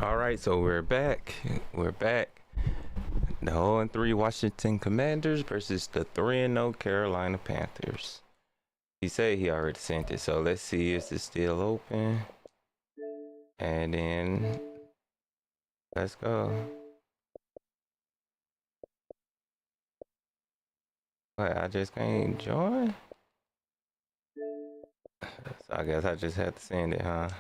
All right, so we're back. We're back. The 0-3 Washington Commanders versus the 3-0 Carolina Panthers. He said he already sent it, so let's see if it's still open. And then let's go. Wait, I just can't join? So I guess I just had to send it, huh?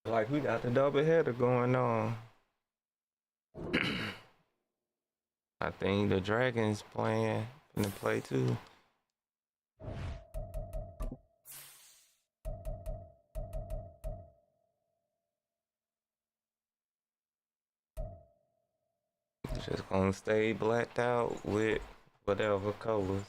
Like we got the double header going on. I think the Dragons playing in the play too. Just gonna stay blacked out with whatever colors.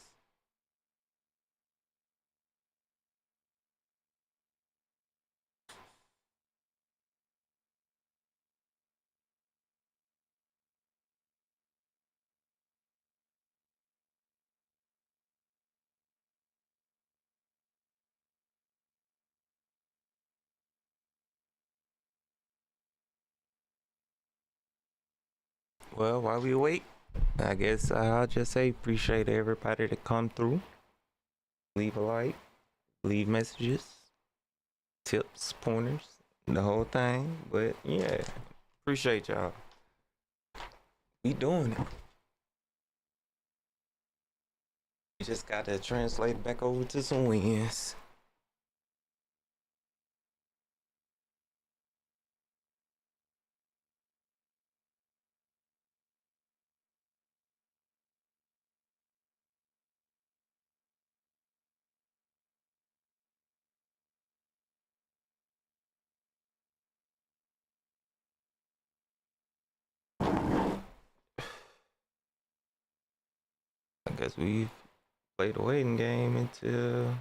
Well, while we wait, I guess I'll just say appreciate everybody to come through. Leave a like, leave messages, tips, pointers, the whole thing. But yeah, appreciate y'all. We doing it. We just gotta translate back over to some wins. I guess we've played a waiting game until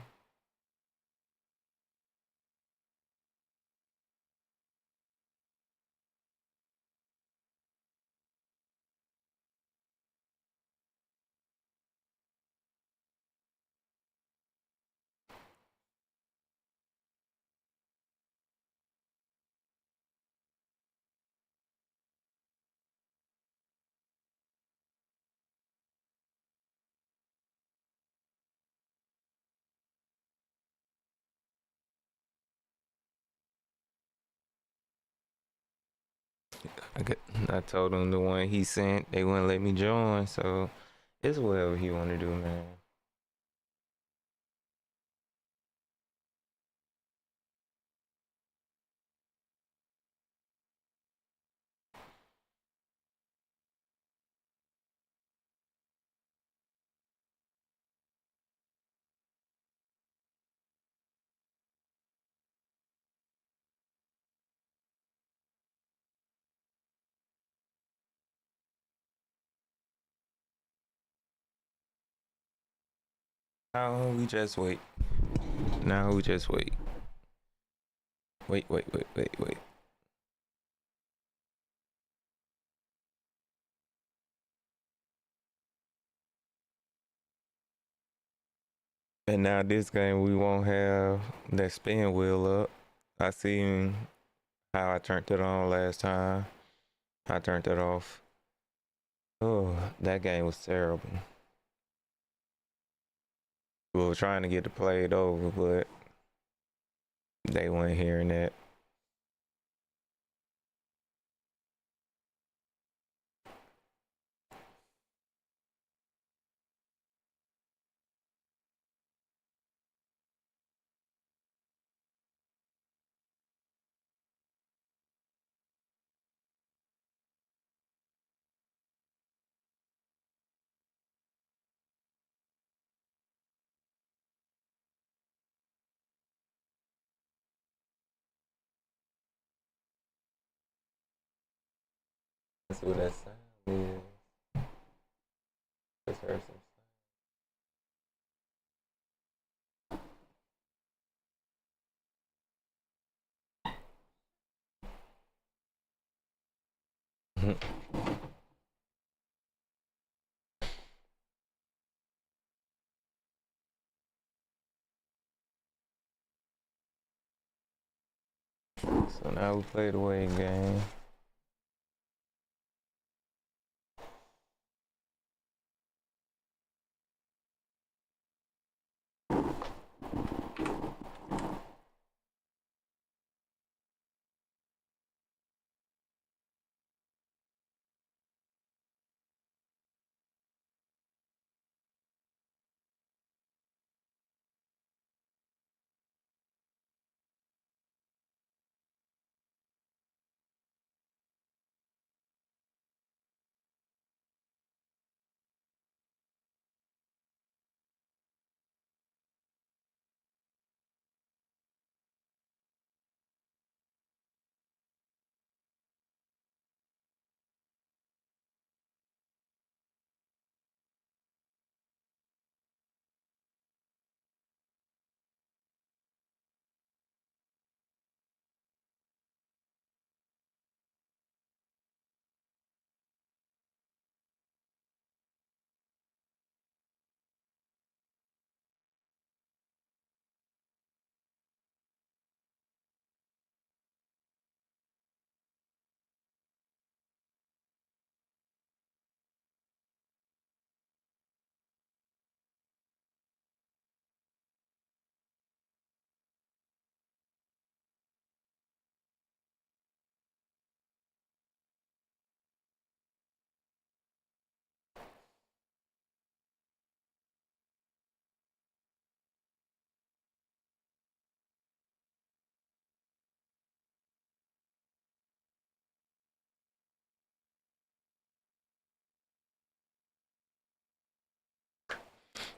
I told him the one he sent, they wouldn't let me join, so it's whatever he wanna do, man. Now we just wait. Now we just wait. Wait. And now this game we won't have that spin wheel up. I seen how I turned it on last time. I turned it off. Oh, that game was terrible. We were trying to get it played over, but they weren't hearing that. Let's see what that sound is. Let's hear some. So now we play the waiting game.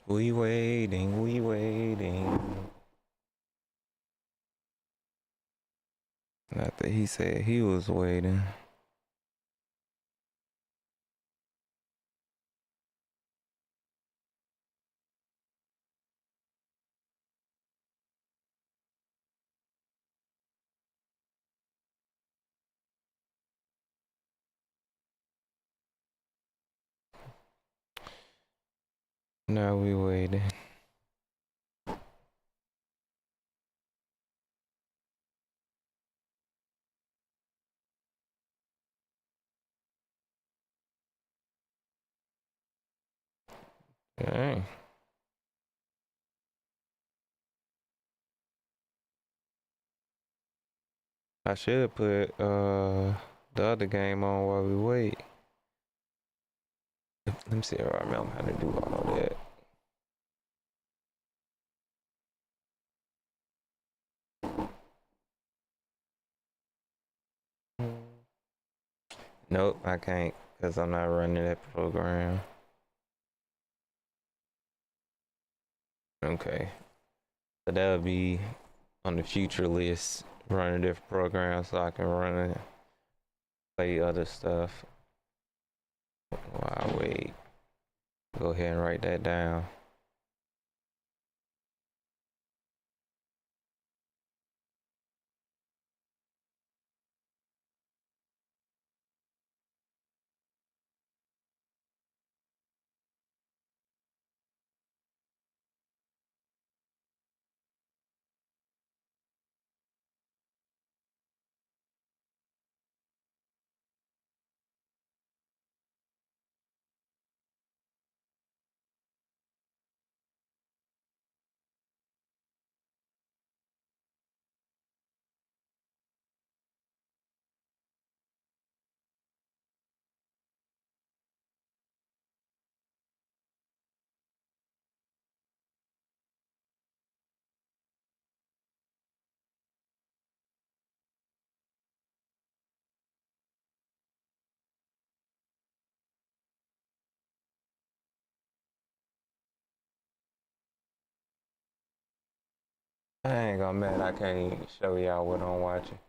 We waiting, we waiting. Not that he said he was waiting. Now we waiting. Dang. I should put the other game on while we wait. Let me see if I remember how to do all that. Nope, I can't because I'm not running that program. Okay. So that'll be on the future list, run a different program so I can run and play other stuff. While I wait. Go ahead and write that down. I ain't gonna mad. I can't show y'all what I'm watching.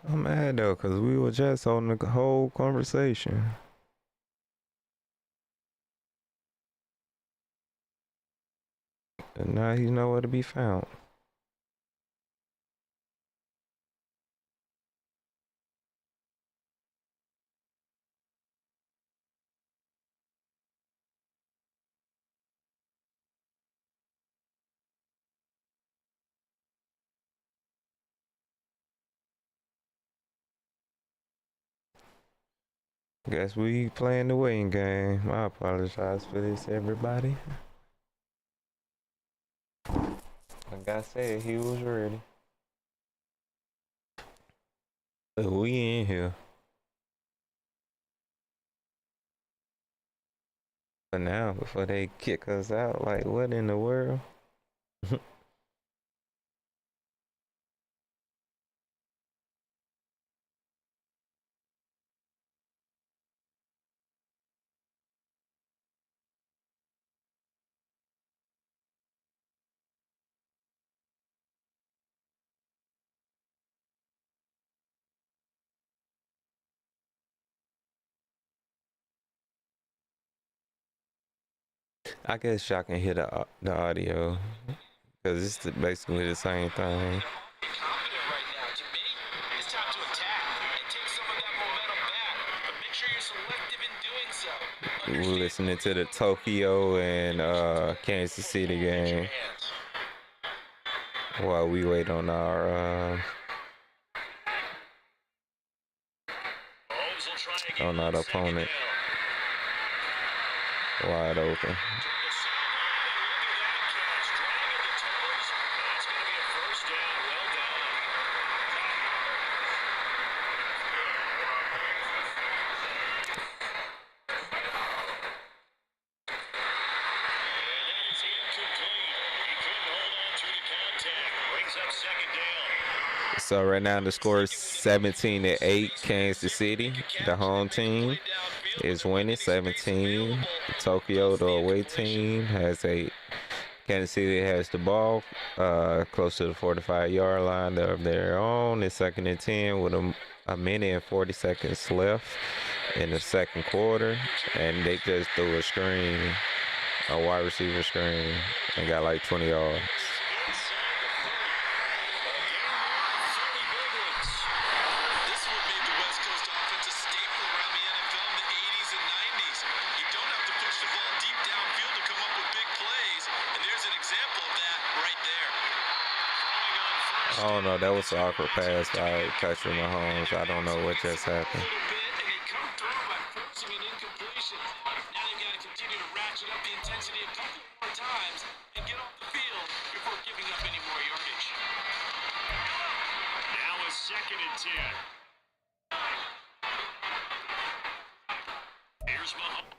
I'm mad though, cause we were just on the whole conversation. And now he's nowhere to be found. Guess we playing the waiting game. I apologize for this, everybody. Like I said, he was ready. But we in here. But now, before they kick us out, like, what in the world? I guess y'all can hear the audio, because it's basically the same thing. We're listening to the Tokyo and Kansas City game while we wait on our opponent. Wide open. So right now the score is 17-8. Kansas City, the home team, is winning 17. Tokyo, the away team, has Kansas City has the ball close to the 45-yard line of their own. It's 2nd and 10 with a minute and 40 seconds left in the second quarter, and they just threw a screen, a wide receiver screen, and got like 20 yards. I don't know. That was an awkward pass by Patrick Mahomes. I don't know what just happened. Now a 2nd and 10. Here's Mahomes.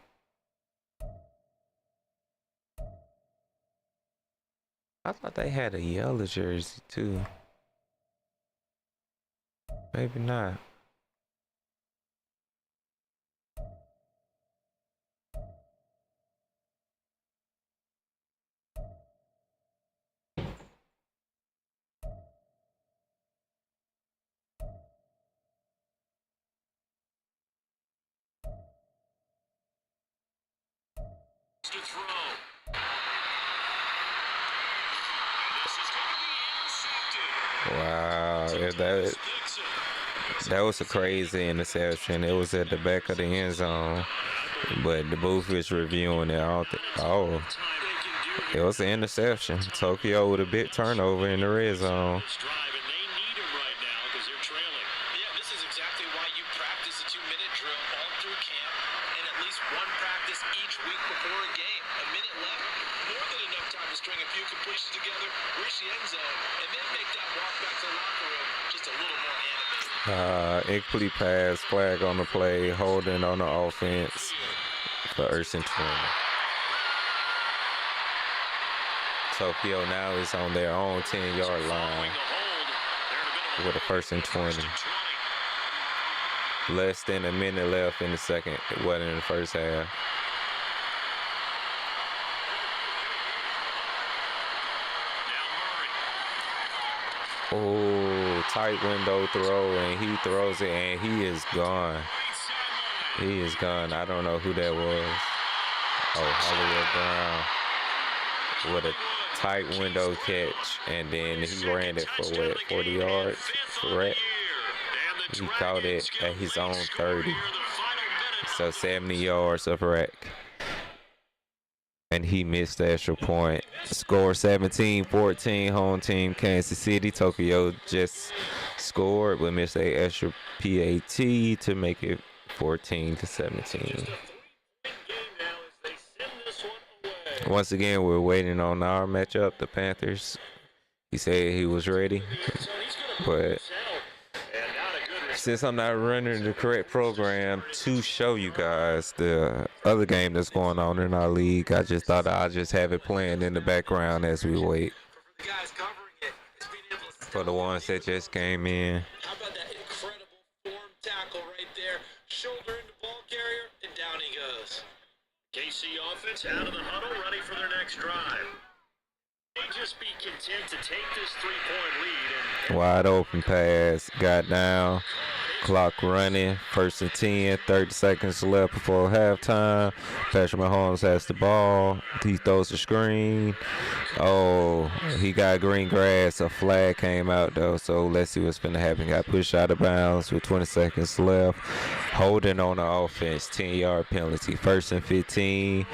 I thought they had a yellow jersey too. Maybe not. To throw. Wow, that was a crazy interception. It was at the back of the end zone, but the booth is reviewing it. Oh, it was an interception. Tokyo with a big turnover in the red zone. Incomplete pass, flag on the play, holding on the offense for 1st and 20. Tokyo now is on their own 10-yard line with a 1st and 20. Less than a minute left in the second. It wasn't in the first half. Oh, tight window throw, and he throws it, and he is gone. He is gone. I don't know who that was. Oh, Hollywood Brown with a tight window catch, and then he ran it for what, 40 yards? Correct. He caught it at his own 30. So 70 yards of wreck. And he missed the extra point. Score 17-14, home team Kansas City. Tokyo just scored but missed a extra PAT to make it 14-17. Once again, we're waiting on our matchup, the Panthers. He said he was ready, but since I'm not running the correct program to show you guys the other game that's going on in our league, I just thought I'd just have it playing in the background as we wait for the ones that just came in. How about that incredible form tackle right there? Shoulder into ball carrier, and down he goes. KC offense out of the huddle, ready for their next drive. They just be content to take this 3-point lead. Wide open pass, got down, clock running, 1st and 10, 30 seconds left before halftime. Patrick Mahomes has the ball, he throws the screen. Oh, he got green grass, a flag came out though, so let's see what's gonna happen. Got pushed out of bounds with 20 seconds left. Holding on the offense, 10-yard penalty, 1st and 15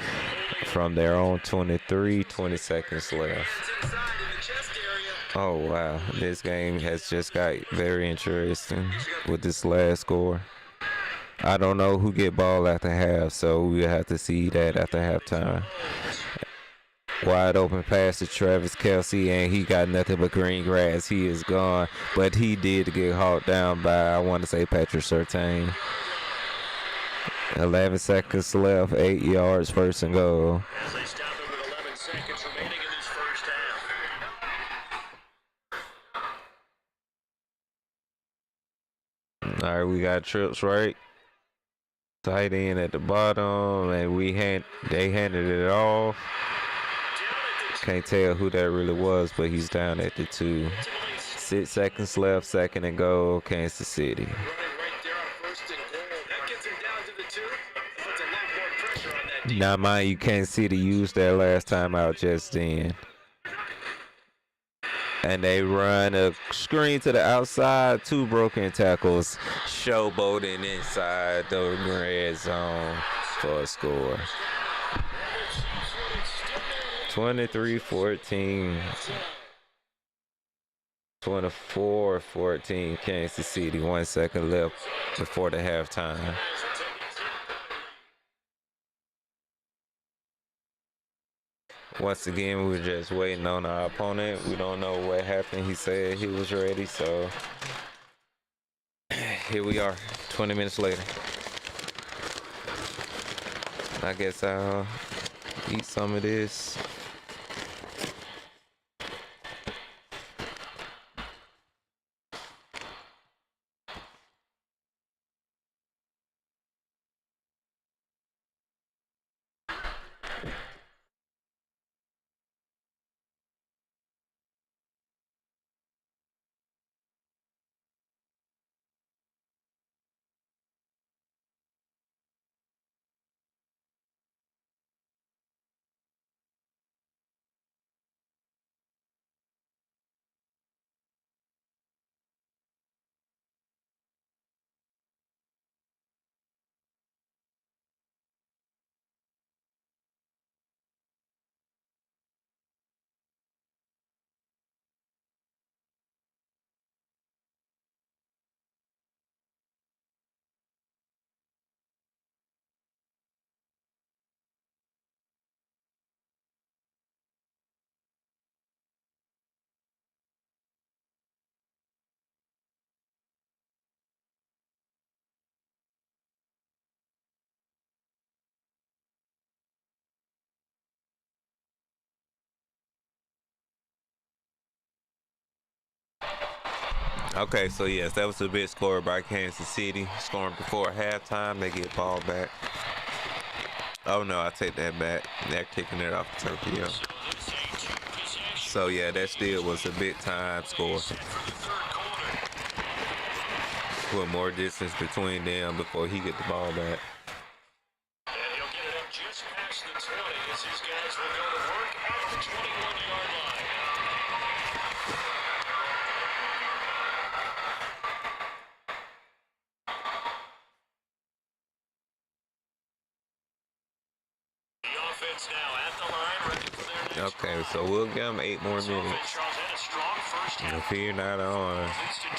from their own 23, 20 seconds left. Oh wow, this game has just got very interesting with this last score. I don't know who get ball after half, so we'll have to see that after halftime. Wide open pass to Travis Kelce, and he got nothing but green grass. He is gone, but he did get hauled down by, I want to say, Patrick Surtain. 11 seconds left, 8 yards, 1st and goal. They stop him with 11 seconds remaining in this first half. All right, we got trips right. Tight end at the bottom, and they handed it off. Can't tell who that really was, but he's down at the 2. 6 seconds left, 2nd and goal, Kansas City. Now, mind you, Kansas City used that last time out just then. And they run a screen to the outside, 2 broken tackles, showboating inside the red zone for a score. 23-14. 24-14, Kansas City. 1 second left before the halftime. Once again, we're just waiting on our opponent. We don't know what happened. He said he was ready, so here we are, 20 minutes later. I guess I'll eat some of this. Okay, so yes, that was a big score by Kansas City. Scoring before halftime, they get ball back. Oh no, I take that back. They're kicking it off Tokyo. So yeah, that still was a big time score. put more distance between them before he get the ball back. And he'll get it up just past the 20 as his guys will go to work at the 21-yard line. The offense now at the line, ready for their next Okay, drive. so we'll give him 8 more This minutes. offense, Charles, had a strong first half. If he's not on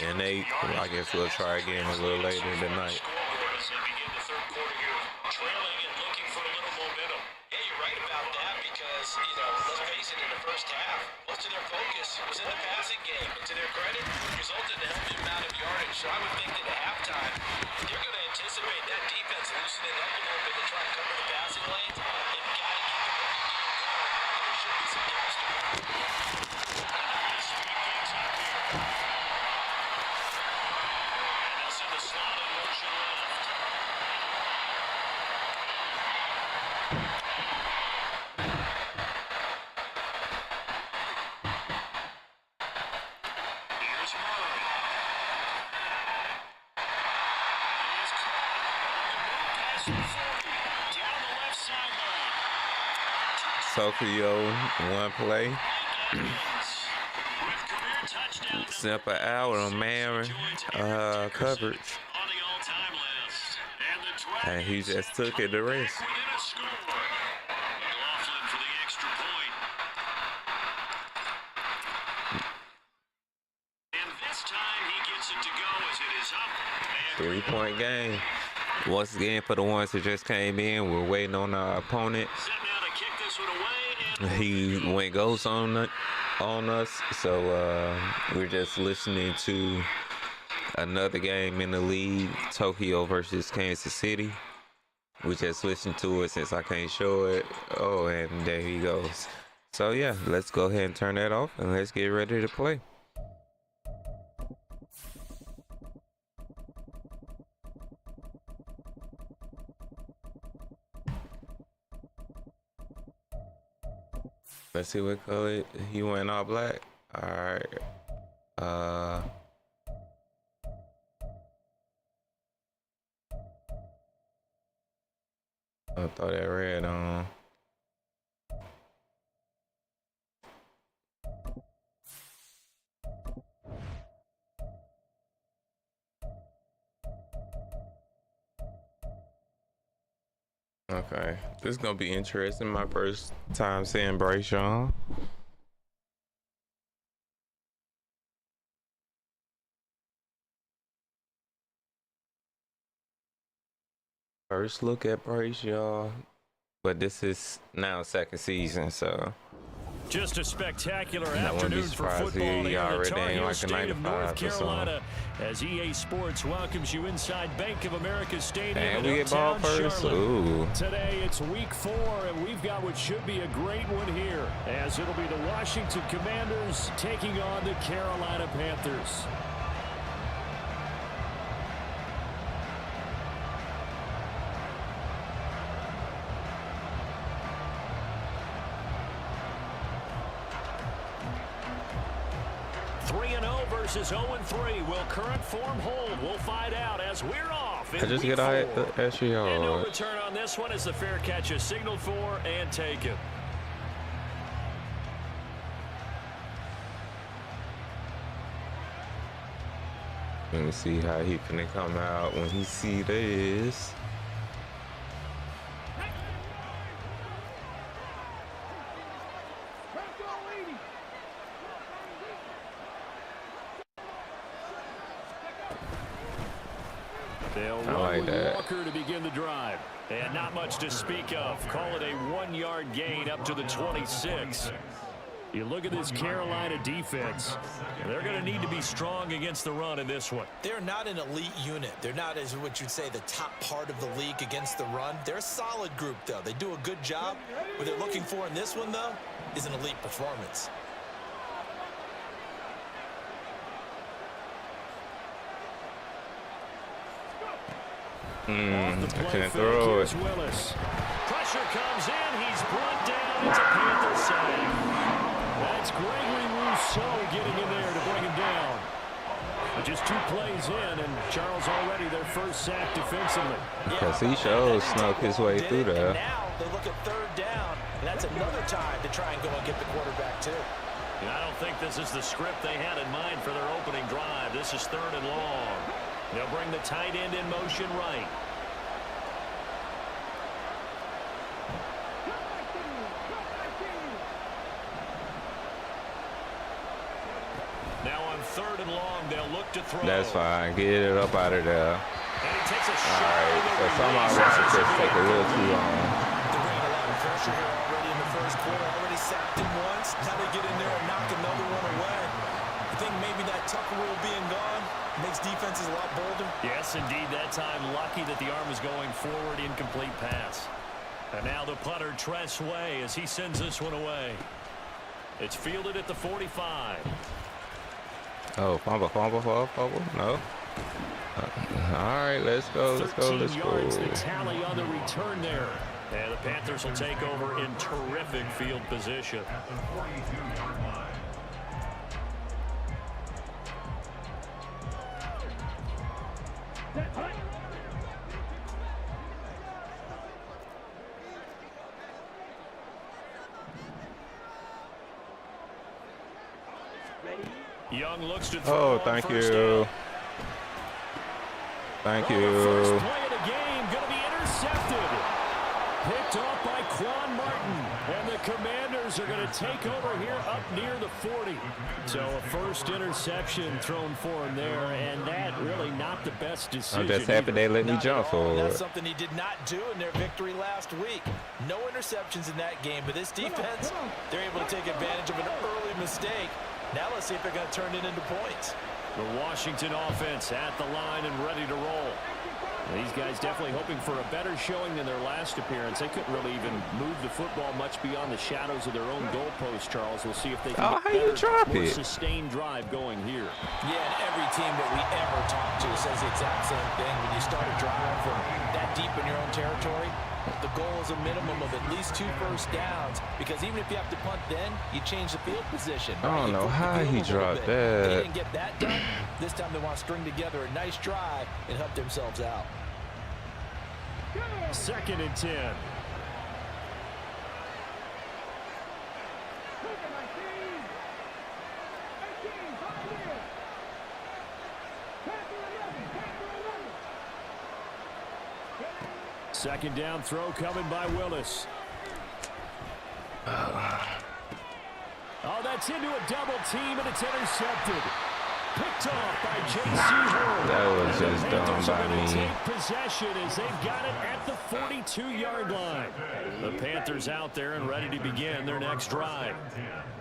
in 8, I guess we'll try again a little later tonight. Scoreboard as they begin the third quarter here, trailing and looking for a little momentum. Yeah, you're right about that because, let's face it, in the first half, most of their focus was in the passing game. And to their credit, it resulted in a healthy amount of yardage. So I would think that at halftime, they're going to anticipate that defense loosening up a little bit to try and cover the passing lanes. They've got to keep the running game going. And there should be some gaps to go. And they'll send the slot in motion left. Here's Murray. He is caught. The move past the 40. Down the left sideline. Tokyo, 1 play. With career touchdowns. Simple out on man coverage. On the all-time list. And the And he just took it the rest. within a score. McLaughlin for the extra point. And this time he gets it to go as it is up. And 3-point game. Once again, for the ones that just came in, we're waiting on our opponent. set now to kick this one away. And He went ghost on us, so we're just listening to another game in the league, Tokyo versus Kansas City. We just listened to it since I can't show it. Oh, and there he goes. So yeah, let's go ahead and turn that off and let's get ready to play. Let's see what color he went all black. All right. I'll throw that red on. Okay, this is gonna be interesting. My first time seeing Brayshawn. First look at Bryce, y'all. But this is now second season, so Just a spectacular I wouldn't be afternoon for surprised football he here in the already Tar ain't Heel like a state of 95 North or something. Carolina as EA Sports welcomes you inside Bank of America Stadium and in we get ball uptown first. Charlotte. Ooh. Today it's week 4 and we've got what should be a great one here as it'll be the Washington Commanders taking on the Carolina Panthers. Versus 0-3. Will current form hold? We'll find out as we're off. I just get out the extra And no yard. return on this one as the fair catch is signaled for and taken. Let me see how he finna come out when he see this. They'll I run like with that. Walker to begin the drive. And not much to speak of. Call it a 1-yard gain up to the 26. You look at this Carolina defense. They're going to need to be strong against the run in this one. They're not an elite unit. They're not, as what you'd say, the top part of the league against the run. They're a solid group, though. They do a good job. What they're looking for in this one, though, is an elite performance. I can't throw it. Willis. Pressure comes in. He's brought down. It's a Panther save. That's Gregory Rousseau getting in there to bring him down. Just 2 plays in, and Charles already their first sack defensively. Because he shows snuck his way through there. Now they look at 3rd down, and that's another time to try and go and get the quarterback too. And I don't think this is the script they had in mind for their opening drive. This is 3rd and long. They'll bring the tight end in motion right. Now on 3rd and long, they'll look to throw. That's fine. Get it up out of there. And he takes a shot. All right. So somehow Russell just take a little too long. They're bringing a lot of pressure here already in the first quarter. Already sacked him once. Now they get in there and knock another one away. I think maybe that Tucker rule being gone makes defenses a lot bolder. Yes, indeed. That time, lucky that the arm was going forward. Incomplete pass. And now the punter, Tress Way, as he sends this one away. It's fielded at the 45. Oh, fumble. No. All right, let's go. 13 yards, the tally on the return there. And the Panthers will take over in terrific field position. Young looks to throw. Oh, thank you. Thank you. First play of the game going to be intercepted. Picked off by Quan Martin. And the Commanders are going to take over here up near the 40. So a first interception thrown for him there, and that really not the best decision. I'm just happy they let me jump forward. That's something he did not do in their victory last week. No interceptions in that game, but this defense, they're able to take advantage of an early mistake. Now let's see if they're going to turn it into points. The Washington offense at the line and ready to roll. These guys definitely hoping for a better showing than their last appearance. They couldn't really even move the football much beyond the shadows of their own goalpost, Charles. We'll see if they can get better, more sustained drive going here. Yeah, and every team that we ever talk to says the exact same thing. When you start a drive from that deep in your own territory, the goal is a minimum of at least 2 first downs, because even if you have to punt then, you change the field position. I don't know how he dropped that. They didn't get that done. This time they want to string together a nice drive and help themselves out. 2nd and 10. Second down throw coming by Willis. Oh, that's into a double team, and it's intercepted. Picked off by J.C. Horn. That was just done by me. Take possession as they've got it at the 42-yard line. The Panthers out there and ready to begin their next drive.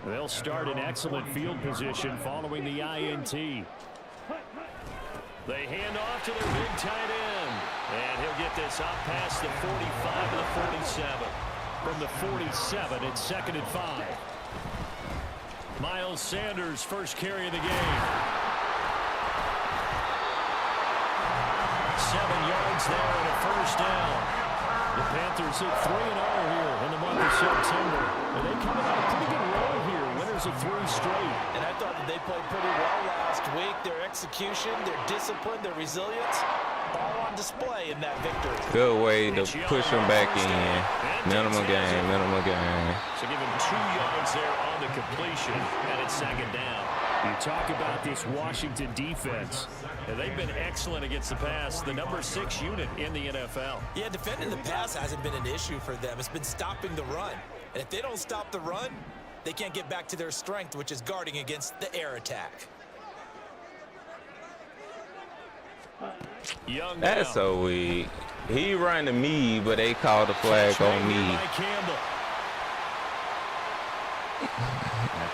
They'll start in excellent field position following the INT. They hand off to their big tight end. And he'll get this out past the 45 to the 47. From the 47, it's 2nd and 5. Miles Sanders, first carry of the game. 7 yards there and a first down. The Panthers hit 3-0 here in the month of September. And they come in on a pretty good roll here. Winners of 3 straight. And I thought that they played pretty well last week. Their execution, their discipline, their resilience, all on display in that victory. Good way to push them back in. Minimum gain. So give him 2 yards there on the completion, and it's 2nd down. You talk about this Washington defense. And they've been excellent against the pass, the number 6 unit in the NFL. Yeah, defending the pass hasn't been an issue for them. It's been stopping the run. And if they don't stop the run, they can't get back to their strength, which is guarding against the air attack. Young That's so weak. He ran to me, but they called the flag on me.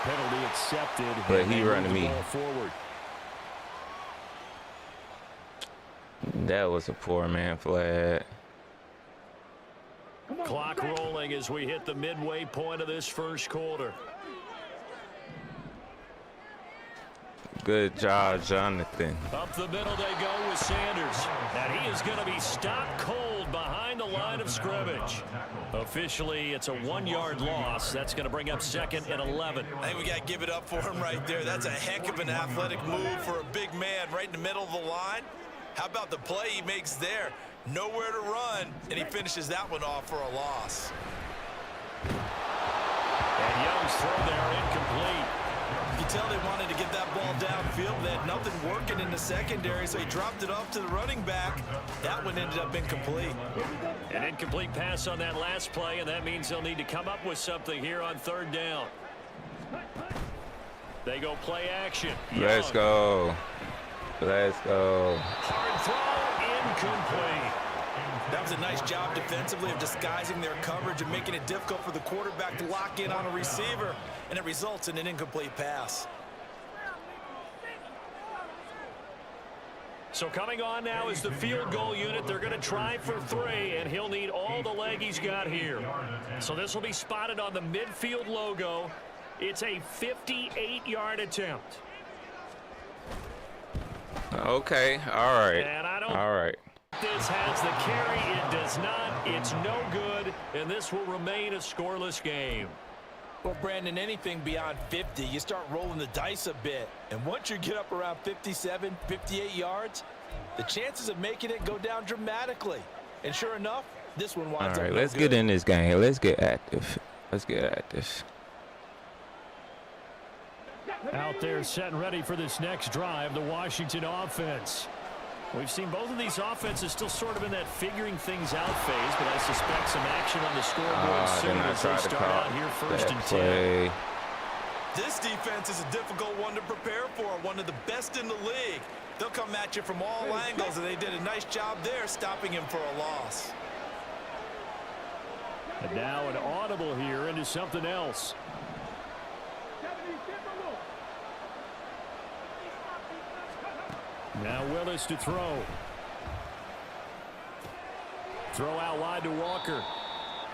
Penalty accepted. But he ran to me. Forward. That was a poor man flag. Clock rolling as we hit the midway point of this first quarter. Good job, Jonathan. Up the middle they go with Sanders. And he is going to be stopped cold behind the the line of scrimmage. Officially, it's a 1-yard loss. That's going to bring up 2nd and 11. I think we got to give it up for him right there. That's a heck of an athletic move for a big man right in the middle of the line. How about the play he makes there? Nowhere to run, and he finishes that one off for a loss. And Young's throw there incomplete. You can tell they wanted to get that ball downfield. They had nothing working in the secondary, so he dropped it off to the running back. That one ended up incomplete. An incomplete pass on that last play, and that means they'll need to come up with something here on 3rd down. They go play action. Let's go. Let's go. Hard throw, incomplete. That was a nice job defensively of disguising their coverage and making it difficult for the quarterback to lock in on a receiver, and it results in an incomplete pass. So coming on now is the field goal unit. They're going to try for 3, and he'll need all the leg he's got here. So this will be spotted on the midfield logo. It's a 58-yard attempt. Okay. All right. And I don't All right. This has the carry. It does not. It's no good, and this will remain a scoreless game. Well, Brandon, anything beyond 50, you start rolling the dice a bit. And once you get up around 57, 58 yards, the chances of making it go down dramatically. And sure enough, this one winds up. All right, no let's good. get in this game. Let's get active. Let's get active. Out there set and ready for this next drive, the Washington offense. We've seen both of these offenses still sort of in that figuring things out phase, but I suspect some action on the scoreboard soon as they start out here 1st and 10. This defense is a difficult one to prepare for, one of the best in the league. They'll come at you from all angles, and they did a nice job there stopping him for a loss. And now an audible here into something else. Now Willis to throw. Throw out wide to Walker.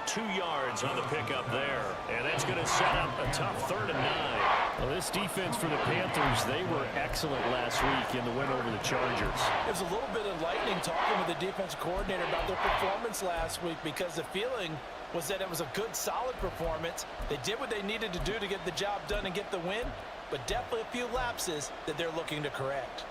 2 yards on the pickup there. And that's going to set up a tough 3rd and 9. Well, this defense for the Panthers, they were excellent last week in the win over the Chargers. It was a little bit enlightening talking with the defensive coordinator about their performance last week, because the feeling was that it was a good, solid performance. They did what they needed to do to get the job done and get the win, but definitely a few lapses that they're looking to correct.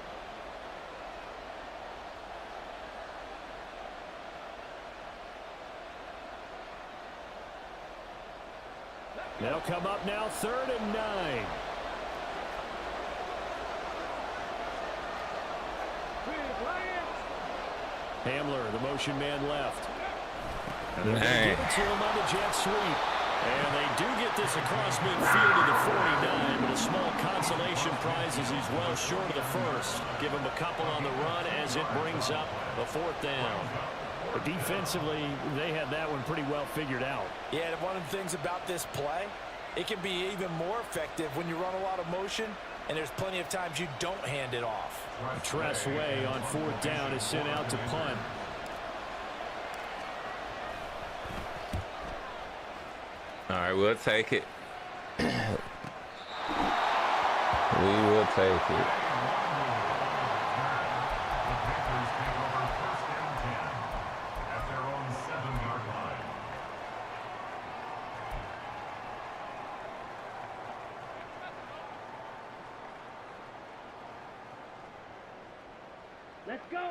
They'll come up now 3rd and 9. Hamler, the motion man left. And they're going to give it to him on the jet sweep. And they do get this across midfield to the 49, but a small consolation prize as he's well short of the first. Give him a couple on the run as it brings up a 4th down. But defensively, they had that one pretty well figured out. Yeah, and one of the things about this play, it can be even more effective when you run a lot of motion, and there's plenty of times you don't hand it off. Tressway on 4th down is sent out to punt. All right, we'll take it. We will take it.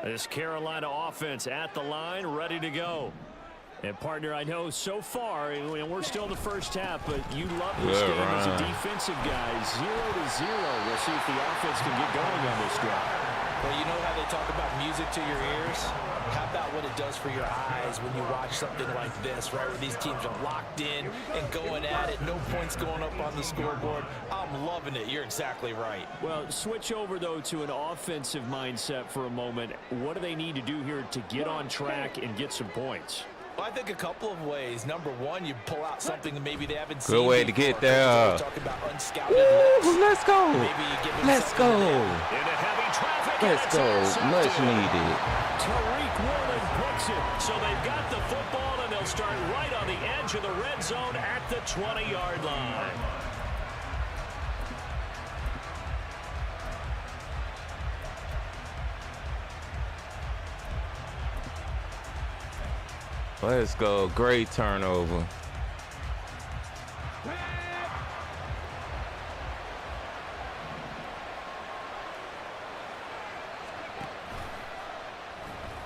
This Carolina offense at the line, ready to go. And, partner, I know so far, and we're still in the first half, but you love this game as a defensive guy. 0-0. We'll see if the offense can get going on this drive. Well, you know how they talk about music to your ears? How about what it does for your eyes when you watch something like this, right, where these teams are locked in and going at it, no points going up on the scoreboard? I'm loving it. You're exactly right. Well, switch over, though, to an offensive mindset for a moment. What do they need to do here to get on track and get some points? Well, I think a couple of ways. Number one, you pull out something that maybe they haven't seen. Good way to get there. Talk about unscouted looks. Let's go. Maybe you give them Let's go. Into heavy traffic. Let's go. Much needed. Tariq Woolen picks it. So they've got the football, and they'll start right on the edge of the red zone at the 20-yard line. Let's go. Great turnover.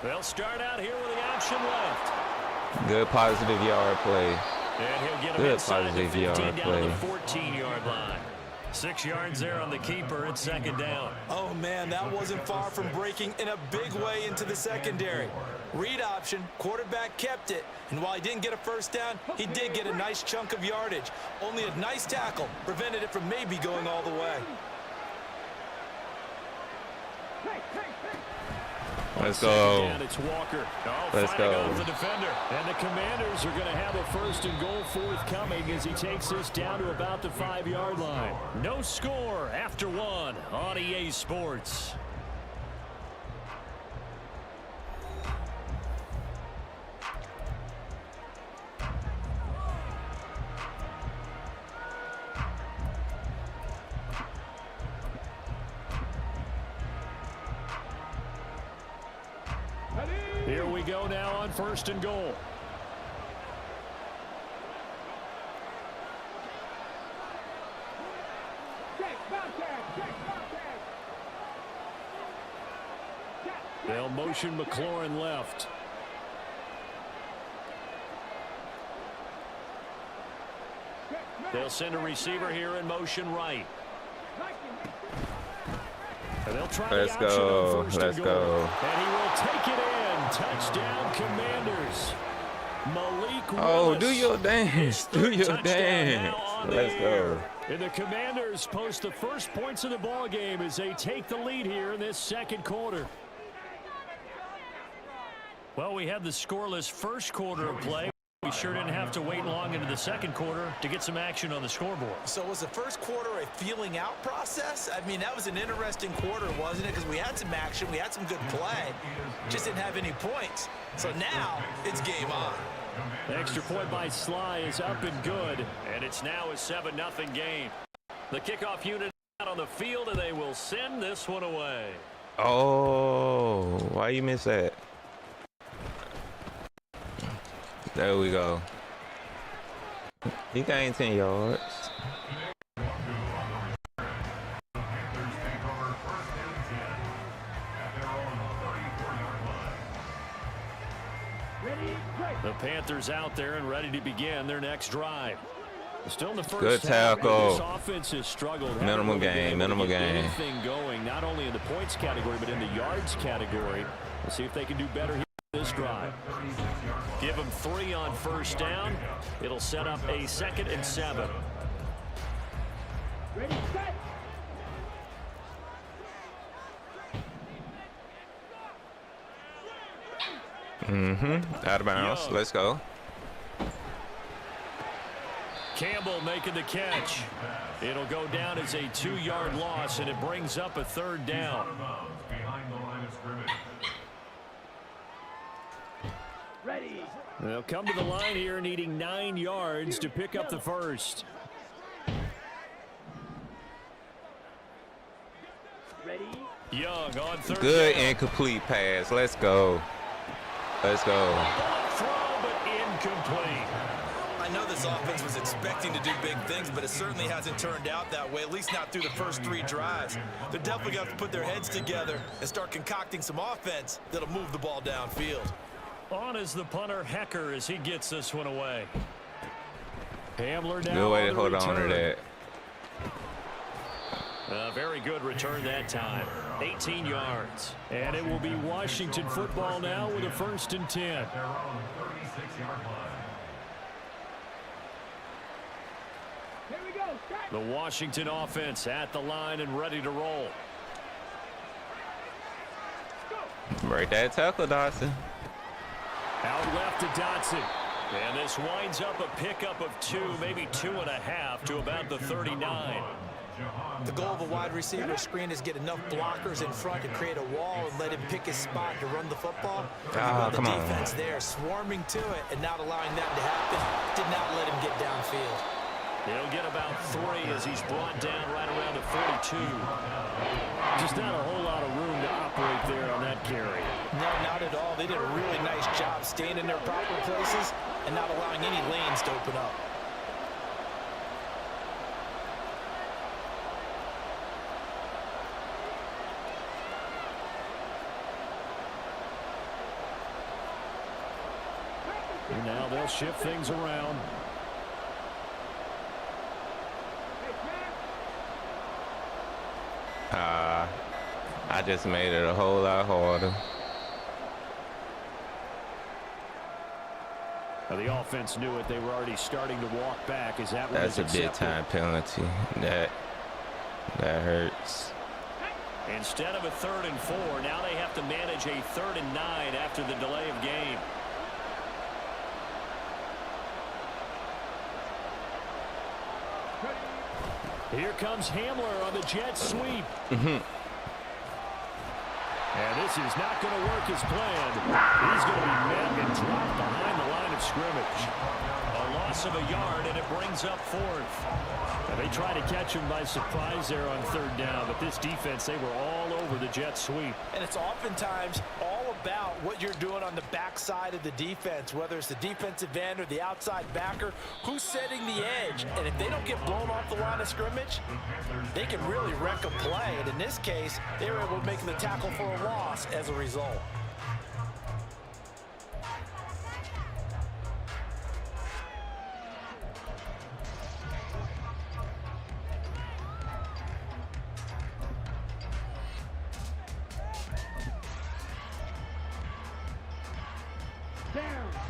They'll start out here with the option left. Good positive yard play. And he'll get him Good inside the positive 15 yard down to play. the 14-yard line. 6 yards there on the keeper at second down. Oh, man, that wasn't far from breaking in a big way into the secondary. Read option, quarterback kept it, and while he didn't get a first down, he did get a nice chunk of yardage. Only a nice tackle prevented it from maybe going all the way. Let's go. And it's Walker. Let's go. Off the defender. And the Commanders are going to have a first and goal forthcoming as he takes this down to about the 5-yard line. No score after one on EA Sports. Here we go now on first and goal. They'll motion McLaurin left. They'll send a receiver here in motion right. And they'll try Let's the option go. on first Let's and goal. go. And he will take it in. Touchdown, Commanders. Malik Oh, Willis. do your dance. Do your Touchdown dance. now on the Let's go. air. And the Commanders post the first points of the ball game as they take the lead here in this second quarter. Well, we had the scoreless first quarter of play. We sure didn't have to wait long into the second quarter to get some action on the scoreboard. So was the first quarter a feeling out process? I mean, that was an interesting quarter, wasn't it? Because we had some action, we had some good play, just didn't have any points. So now it's game on. The extra point by Sly is up and good, and it's now a 7-0 game. The kickoff unit out on the field, and they will send this one away. Oh, why you miss that? There we go. He gained 10 yards. The Panthers out there and ready to begin their next drive. Still in the first Good half, tackle. This offense has struggled. Minimal Haven't really been gain, able to minimal get gain. anything going, not only in the points category, but in the yards category. We'll see if they can do better here this drive. Give them 3 on first down. It'll set up a 2nd and 7. Ready, set. Out of bounds. Young. Let's go. Campbell making the catch. It'll go down as a 2-yard loss, and it brings up a 3rd down. Ready. They'll come to the line here needing 9 yards to pick up the first. Ready. Young on 3rd Good down. incomplete pass. Let's go. Let's go. Bullet throw, but incomplete. I know this offense was expecting to do big things, but it certainly hasn't turned out that way, at least not through the first 3 drives. They're definitely going to have to put their heads together and start concocting some offense that'll move the ball downfield. On is the punter, Hecker, as he gets this one away. Hamler now Good way to on the hold on to return. that. Very good return that time. 18 yards. And it will be Washington football now with a 1st and 10. Here we go. Set. The Washington offense at the line and ready to roll. Break that tackle, Dawson. Out left to Dotson. And this winds up a pickup of 2, maybe 2.5 to about the 39. The goal of a wide receiver screen is get enough blockers in front to create a wall and let him pick his spot to run the football. Ah, the come on. defense there swarming to it and not allowing that to happen did not let him get downfield. He'll get about 3 as he's brought down right around the 42. Just not a whole lot of room to operate there on that carry. No, not at all. They did a really nice job staying in their proper places and not allowing any lanes to open up. And now they'll shift things around. I just made it a whole lot harder. Well, the offense knew it. They were already starting to walk back. Is that That's a big time penalty. That hurts. Instead of a 3rd and 4, now they have to manage a 3rd and 9 after the delay of game. Here comes Hamler on the jet sweep. And this is not going to work as planned. He's going to be met and dropped behind the line of scrimmage. A loss of a yard, and it brings up 4th. And they try to catch him by surprise there on 3rd down, but this defense, they were all over the jet sweep. And it's oftentimes all about what you're doing on the backside of the defense, whether it's the defensive end or the outside backer, who's setting the edge. And if they don't get blown off the line of scrimmage, they can really wreck a play. And in this case, they were able to make the tackle for a loss as a result.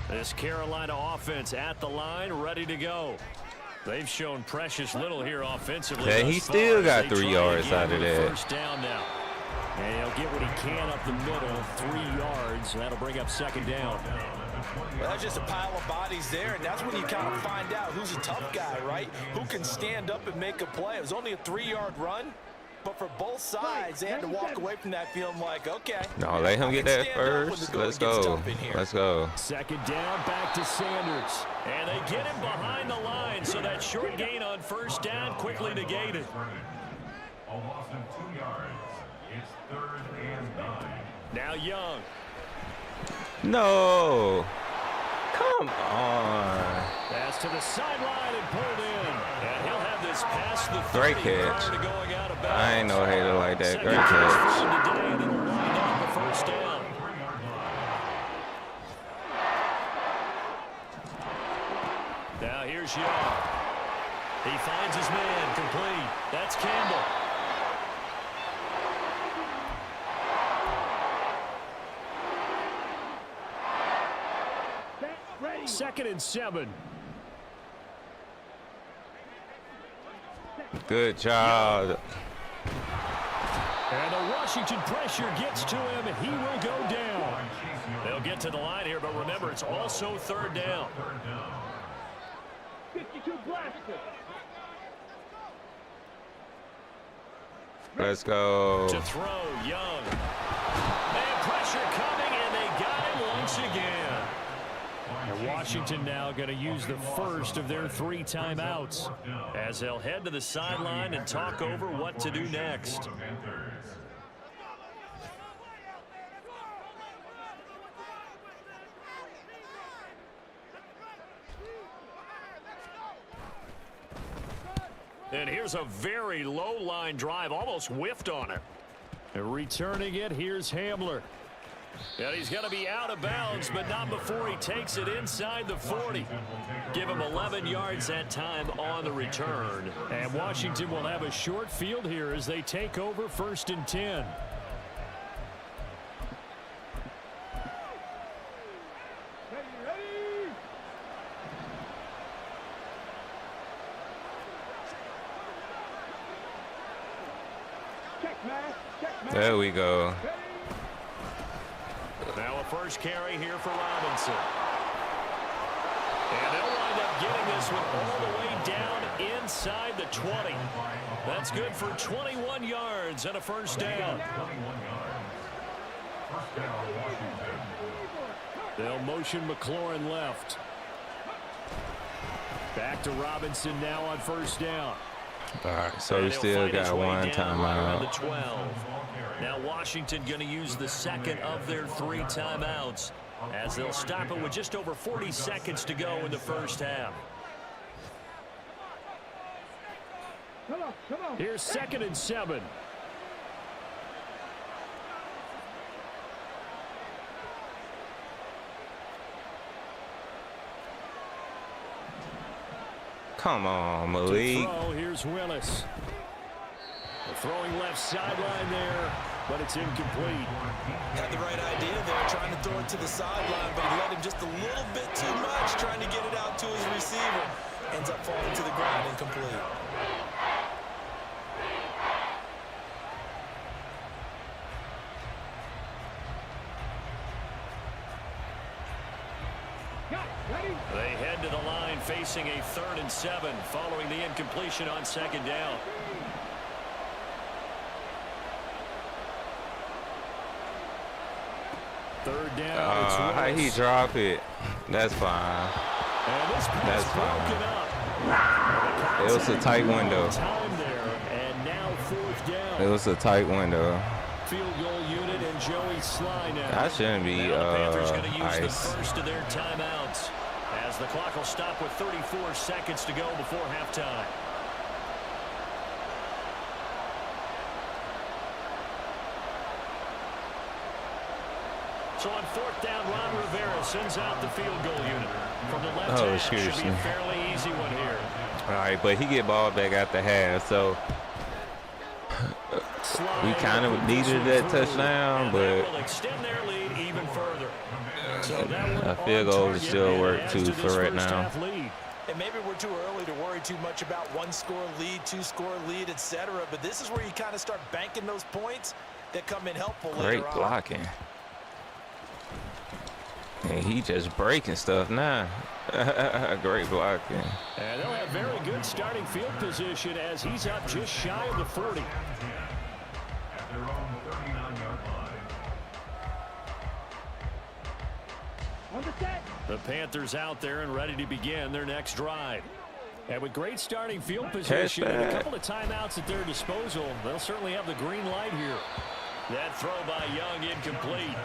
This Carolina offense at the line, ready to go. They've shown precious little here offensively. Yeah, he still got 3 yards out of that. First down now. And he'll get what he can up the middle, 3 yards. That'll bring up 2nd down. Well, that's just a pile of bodies there, and that's when you kind of find out who's a tough guy, right? Who can stand up and make a play. It was only a 3-yard run, but for both sides, they had to walk away from that feeling like, okay. No, let him get that first. Let's go. Let's go. 2nd down, back to Sanders. And they get him behind the line, so that short gain on 1st down quickly negated. A loss of 2 yards. It's 3rd and 9. Now Young. No. Come on. Pass to the sideline and pulled in. And he'll have this past the 30 Great catch. prior to going out of bounds. I ain't no hater like that. Second Great catch catch. for him today, and it'll wind up the 1st down. Now here's Young. He finds his man, complete. That's Campbell. Ready. 2nd and 7. Good job. And the Washington pressure gets to him, and he will go down. They'll get to the line here, but remember, it's also 3rd down. 52 blaster. Let's go. To throw, Young. And pressure coming, and they got him once again. And Washington now going to use the first of their 3 timeouts as they'll head to the sideline and talk over what to do next. And here's a very low line drive, almost whiffed on it. And returning it, here's Hamler. And he's going to be out of bounds, but not before he takes it inside the 40. Give him 11 yards that time on the return. And Washington will have a short field here as they take over 1st and 10. There we go. Now a first carry here for Robinson. And they'll wind up getting this one all the way down inside the 20. That's good for 21 yards and a 1st down. They'll motion McLaurin left. Back to Robinson now on first down. All right, so we still got one timeout. The 12. Now Washington going to use the second of their 3 timeouts as they'll stop it with just over 40 seconds to go in the first half. Come on. Here's 2nd and 7. Come on, Malik. Here's Willis. The throwing left sideline there, but it's incomplete. Had the right idea there, trying to throw it to the sideline, but he let him just a little bit too much, trying to get it out to his receiver. Ends up falling to the ground, incomplete. They head to the line facing a 3rd and 7 following the incompletion on 2nd down. Third down. How he drop it? That's fine. That's fine. It was a tight window. And now 4th down. It was a tight window. Field goal unit and Joey Sly now. That shouldn't be Now the Panthers going to use the ice. first of their timeouts as the clock will stop with 34 seconds to go before halftime. So on 4th down, Ron Rivera sends out the field goal unit. From the left half, should be a fairly easy one here. All right, but he get ball back at the half, so we kind of needed that touchdown, but will extend their lead even further. So a field goal would still work too for right now. And maybe we're too early to worry too much about 1-score lead, 2-score lead, etc. But this is where you kind of start banking those points that come in helpful later Great on. blocking. And he just breaking stuff now. Great blocking. And they'll have very good starting field position as he's up just shy of the 40. At their own 39-yard line. On the set. The Panthers out there and ready to begin their next drive. And with great starting field position and a couple of timeouts at their disposal, they'll certainly have the green light here. That throw by Young incomplete.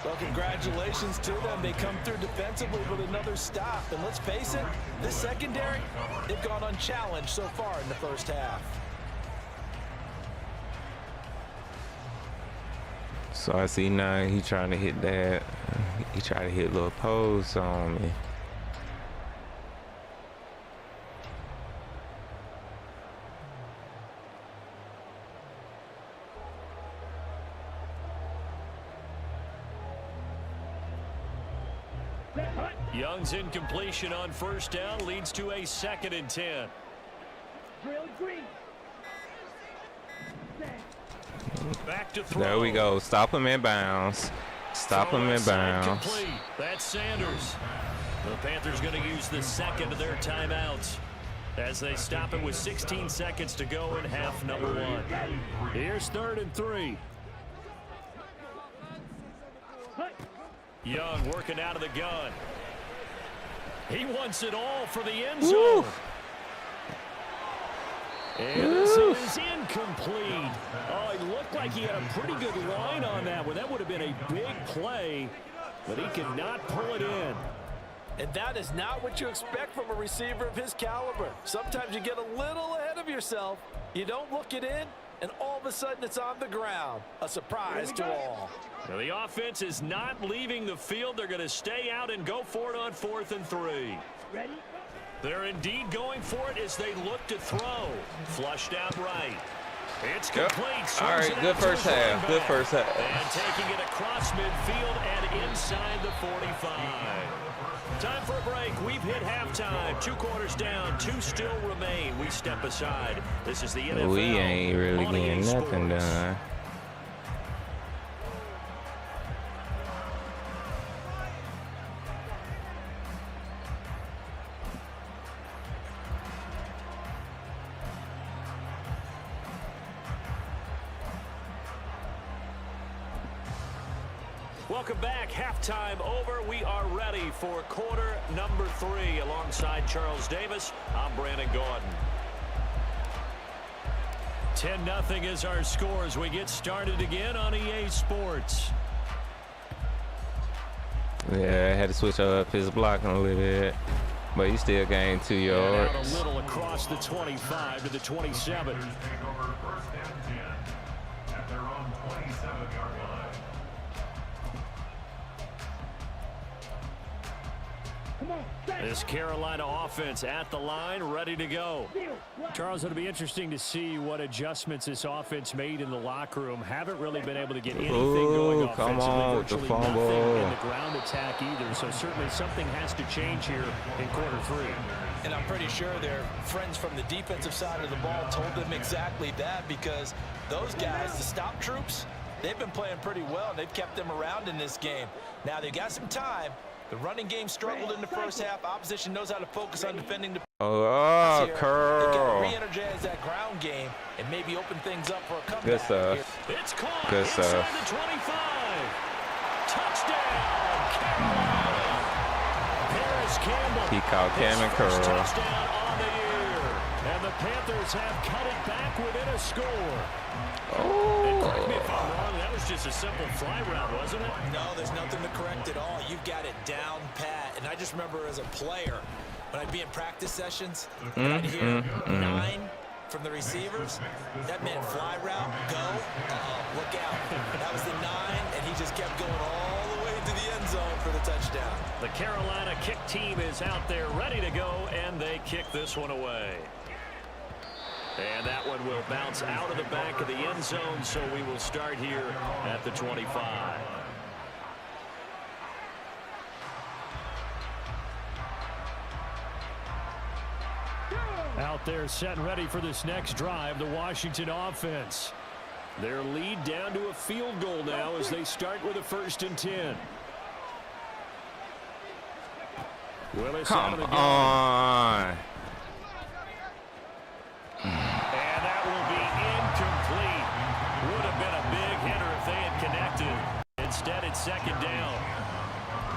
Well, congratulations to them. They come through defensively with another stop. And let's face it, this secondary, they've gone unchallenged so far in the first half. So I see now he trying to hit that. He tried to hit little posts on me. Young's incompletion on 1st down leads to a 2nd and 10. Drill green. Back to throw. There we go. Stop him in bounds. Stop him in bounds. Complete. That's Sanders. The Panthers going to use the second of their timeouts as they stop it with 16 seconds to go in half number 1. Here's 3rd and 3. Young working out of the gun. He wants it all for the end zone. Woo. And this is incomplete. Oh, it looked like he had a pretty good line on that one. That would have been a big play, but he could not pull it in. And that is not what you expect from a receiver of his caliber. Sometimes you get a little ahead of yourself. You don't look it in, and all of a sudden it's on the ground. A surprise to all. Now the offense is not leaving the field. They're going to stay out and go for it on 4th and 3. Ready? They're indeed going for it as they look to throw. Flushed out right. It's complete. Yep. All right, good first half. Good first half. And taking it across midfield and inside the 45. Time for a break. We've hit halftime. 2 quarters down. 2 still remain. We step aside. This is the NFL. We ain't really on EA getting nothing Sports. done. Welcome back. Halftime over. We are ready for quarter number 3. Alongside Charles Davis, I'm Brandon Gordon. 10-0 is our score as we get started again on EA Sports. Yeah, I had to switch up his blocking a little bit, but he still gained 2 yards. And out a little across the 25 to the 27. Take over first and 10 at their own 27-yard line. Come on, This Carolina offense at the line, ready to go. Charles, it'll be interesting to see what adjustments this offense made in the locker room. Haven't really been able to get anything going offensively. Come on with the Virtually fumble. nothing in the ground attack either. So certainly something has to change here in quarter 3. And I'm pretty sure their friends from the defensive side of the ball told them exactly that, because those guys, the stop troops, they've been playing pretty well, and they've kept them around in this game. Now, they've got some time. The running game struggled in the first half. Opposition knows how to focus on defending the Oh, here. curl. They've got to re-energize that ground game and maybe open things up for a comeback. Good stuff. Here. It's caught Good inside stuff. the 25. Touchdown, Carolina. Paris Campbell. He caught Cam and his first curl. touchdown on the year. And the Panthers have cut it back within a score. And correct me if I'm wrong, that was just a simple fly route, wasn't it? No, there's nothing to correct at all. You've got it down pat. And I just remember as a player, when I'd be in practice sessions, and I'd hear 9 from the receivers, that meant fly route, go, look out. That was the 9, and he just kept going all the way to the end zone for the touchdown. The Carolina kick team is out there ready to go, and they kick this one away. And that one will bounce out of the back of the end zone, so we will start here at the 25. Out there set and ready for this next drive, the Washington offense. Their lead down to a field goal now as they start with a 1st and 10. Willis out of Come the gun. on. And that will be incomplete. Would have been a big hitter if they had connected. Instead, it's 2nd down.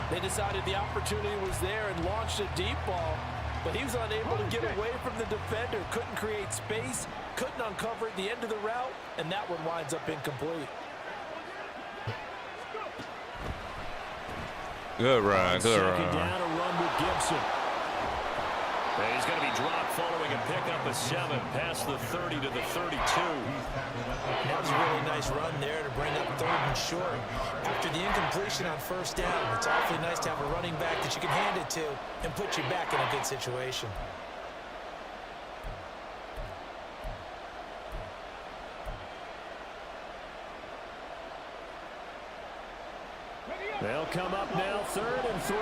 They decided the opportunity was there and launched a deep ball, but he was unable to get away from the defender, couldn't create space, couldn't uncover at the end of the route, and that one winds up incomplete. Good run, good Second run. down, a run with Gibson. And he's going to be dropped following a pickup of 7 past the 30 to the 32. That was a really nice run there to bring up 3rd and short. After the incompletion on 1st down, it's awfully nice to have a running back that you can hand it to and put you back in a good situation. They'll come up now, 3rd and 3.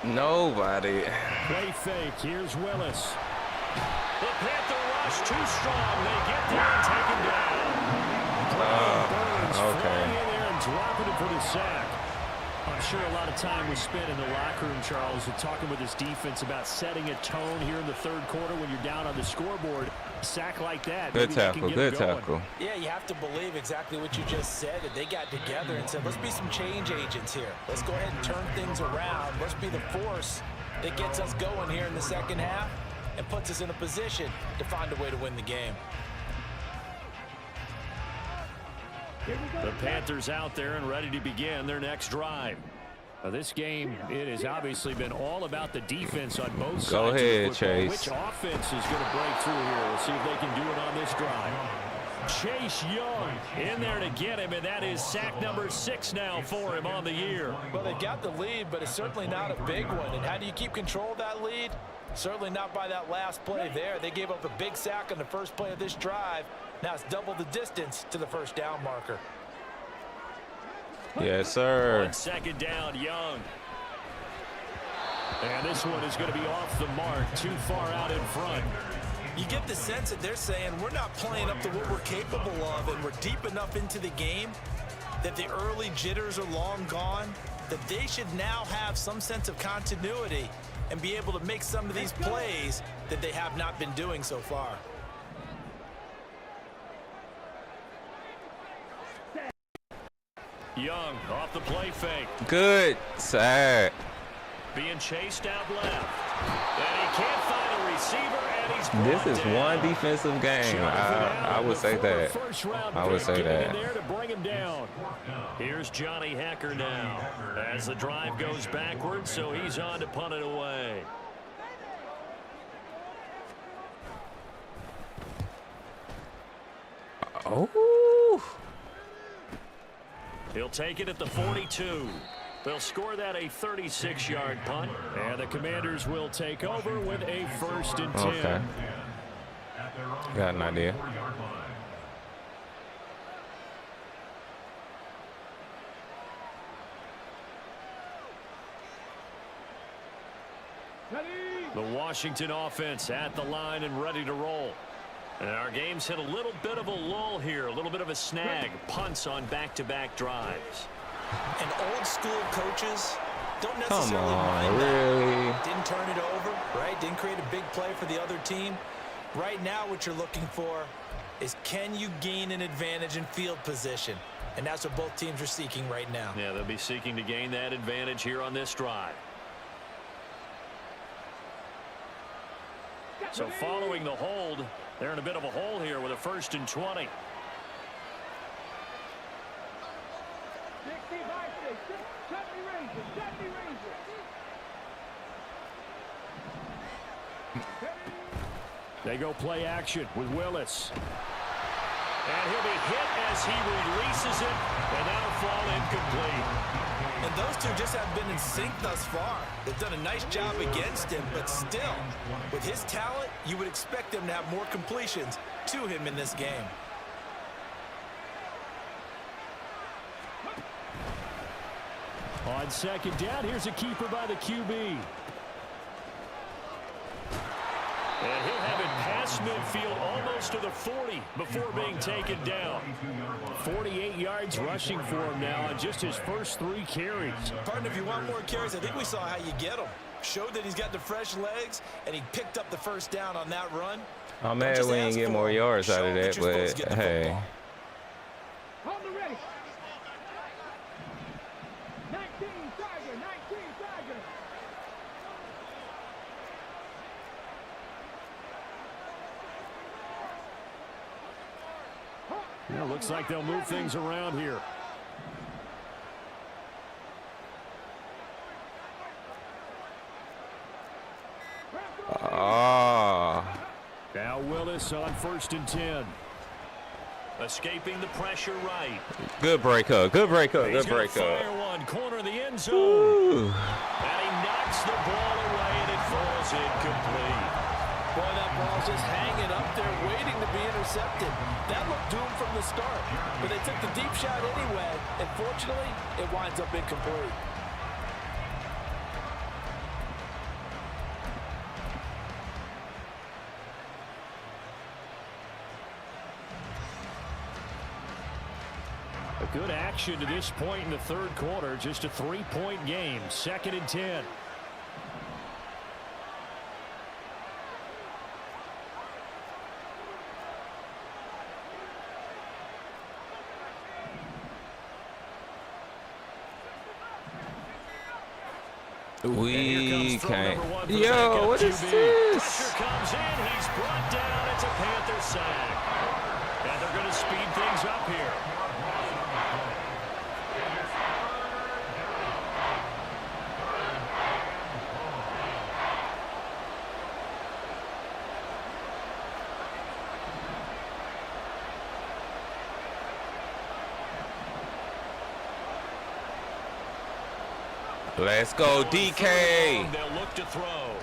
Nobody. Play fake. Here's Willis. The Panther rush too strong. They get there and take him down. Burns okay. flying in there and dropping it for the sack. I'm sure a lot of time was spent in the locker room, Charles, and talking with his defense about setting a tone here in the 3rd quarter when you're down on the scoreboard. A sack like that. Good tackle, good tackle. Yeah, you have to believe exactly what you just said, that they got together and said, let's be some change agents here. Let's go ahead and turn things around. Let's be the force that gets us going here in the 2nd half and puts us in a position to find a way to win the game. The Panthers out there and ready to begin their next drive. Now this game, it has obviously been all about the defense on both sides. Go ahead, of the football. Chase. Which offense is going to break through here? We'll see if they can do it on this drive. Chase Young in there to get him, and that is sack number 6 now for him on the year. Well, they got the lead, but it's certainly not a big one. And how do you keep control of that lead? Certainly not by that last play there. They gave up a big sack on the first play of this drive. Now it's double the distance to the 1st down marker. Yes, sir. On 2nd down, Young. And this one is going to be off the mark, too far out in front. You get the sense that they're saying we're not playing up to what we're capable of, and we're deep enough into the game that the early jitters are long gone, that they should now have some sense of continuity and be able to make some of these plays that they have not been doing so far. Young off the play fake. Good sack. Being chased out left. And he can't find a receiver, and he's This is down. one defensive game. I would say that. I would say that. There to bring him down. Here's Johnny Hecker now as the drive goes backwards, so he's on to punt it away. Oh. He'll take it at the 42. They'll score that a 36-yard punt, and the Commanders will take over with a 1st and 10. Okay. Got an idea. The Washington offense at the line and ready to roll. And our game's hit a little bit of a lull here, a little bit of a snag. Punts on back-to-back drives. And old school coaches don't Come necessarily on, mind really? that. Didn't turn it over, right? Didn't create a big play for the other team. Right now what you're looking for is, can you gain an advantage in field position? And that's what both teams are seeking right now. Yeah, they'll be seeking to gain that advantage here on this drive. So following the hold, they're in a bit of a hole here with a 1st and 20. 60 They go play action with Willis. And he'll be hit as he releases it, and that'll fall incomplete. And those two just haven't been in sync thus far. They've done a nice job against him, but still, with his talent, you would expect him to have more completions to him in this game. On 2nd down, here's a keeper by the QB. And he'll have it past midfield almost to the 40 before being taken down. 48 yards rushing for him now on just his first 3 carries. Partner, if you want more carries, I think we saw how you get them. Showed that he's got the fresh legs, and he picked up the 1st down on that run. I'm mad we didn't get more yards out of that, but hey. On the ready. 19 Tiger, 19 Tiger. Yeah, looks like they'll move things around here. Now Willis on 1st and 10. Escaping the pressure right. Good break up. Good break up. He's Good break gonna up. fire one, corner of the end zone. Ooh. And he knocks the ball away, and it falls incomplete. Boy, that ball's just hanging up there waiting to be intercepted. That looked doomed from the start, but they took the deep shot anyway, and fortunately, it winds up incomplete. A good action to this point in the 3rd quarter. Just a 3-point game. 2nd and 10. We can't. Yo, what is this? Pressure comes in. He's brought down. It's a Panther sack. And they're going to speed things up here. Let's go, DK. They'll look to throw.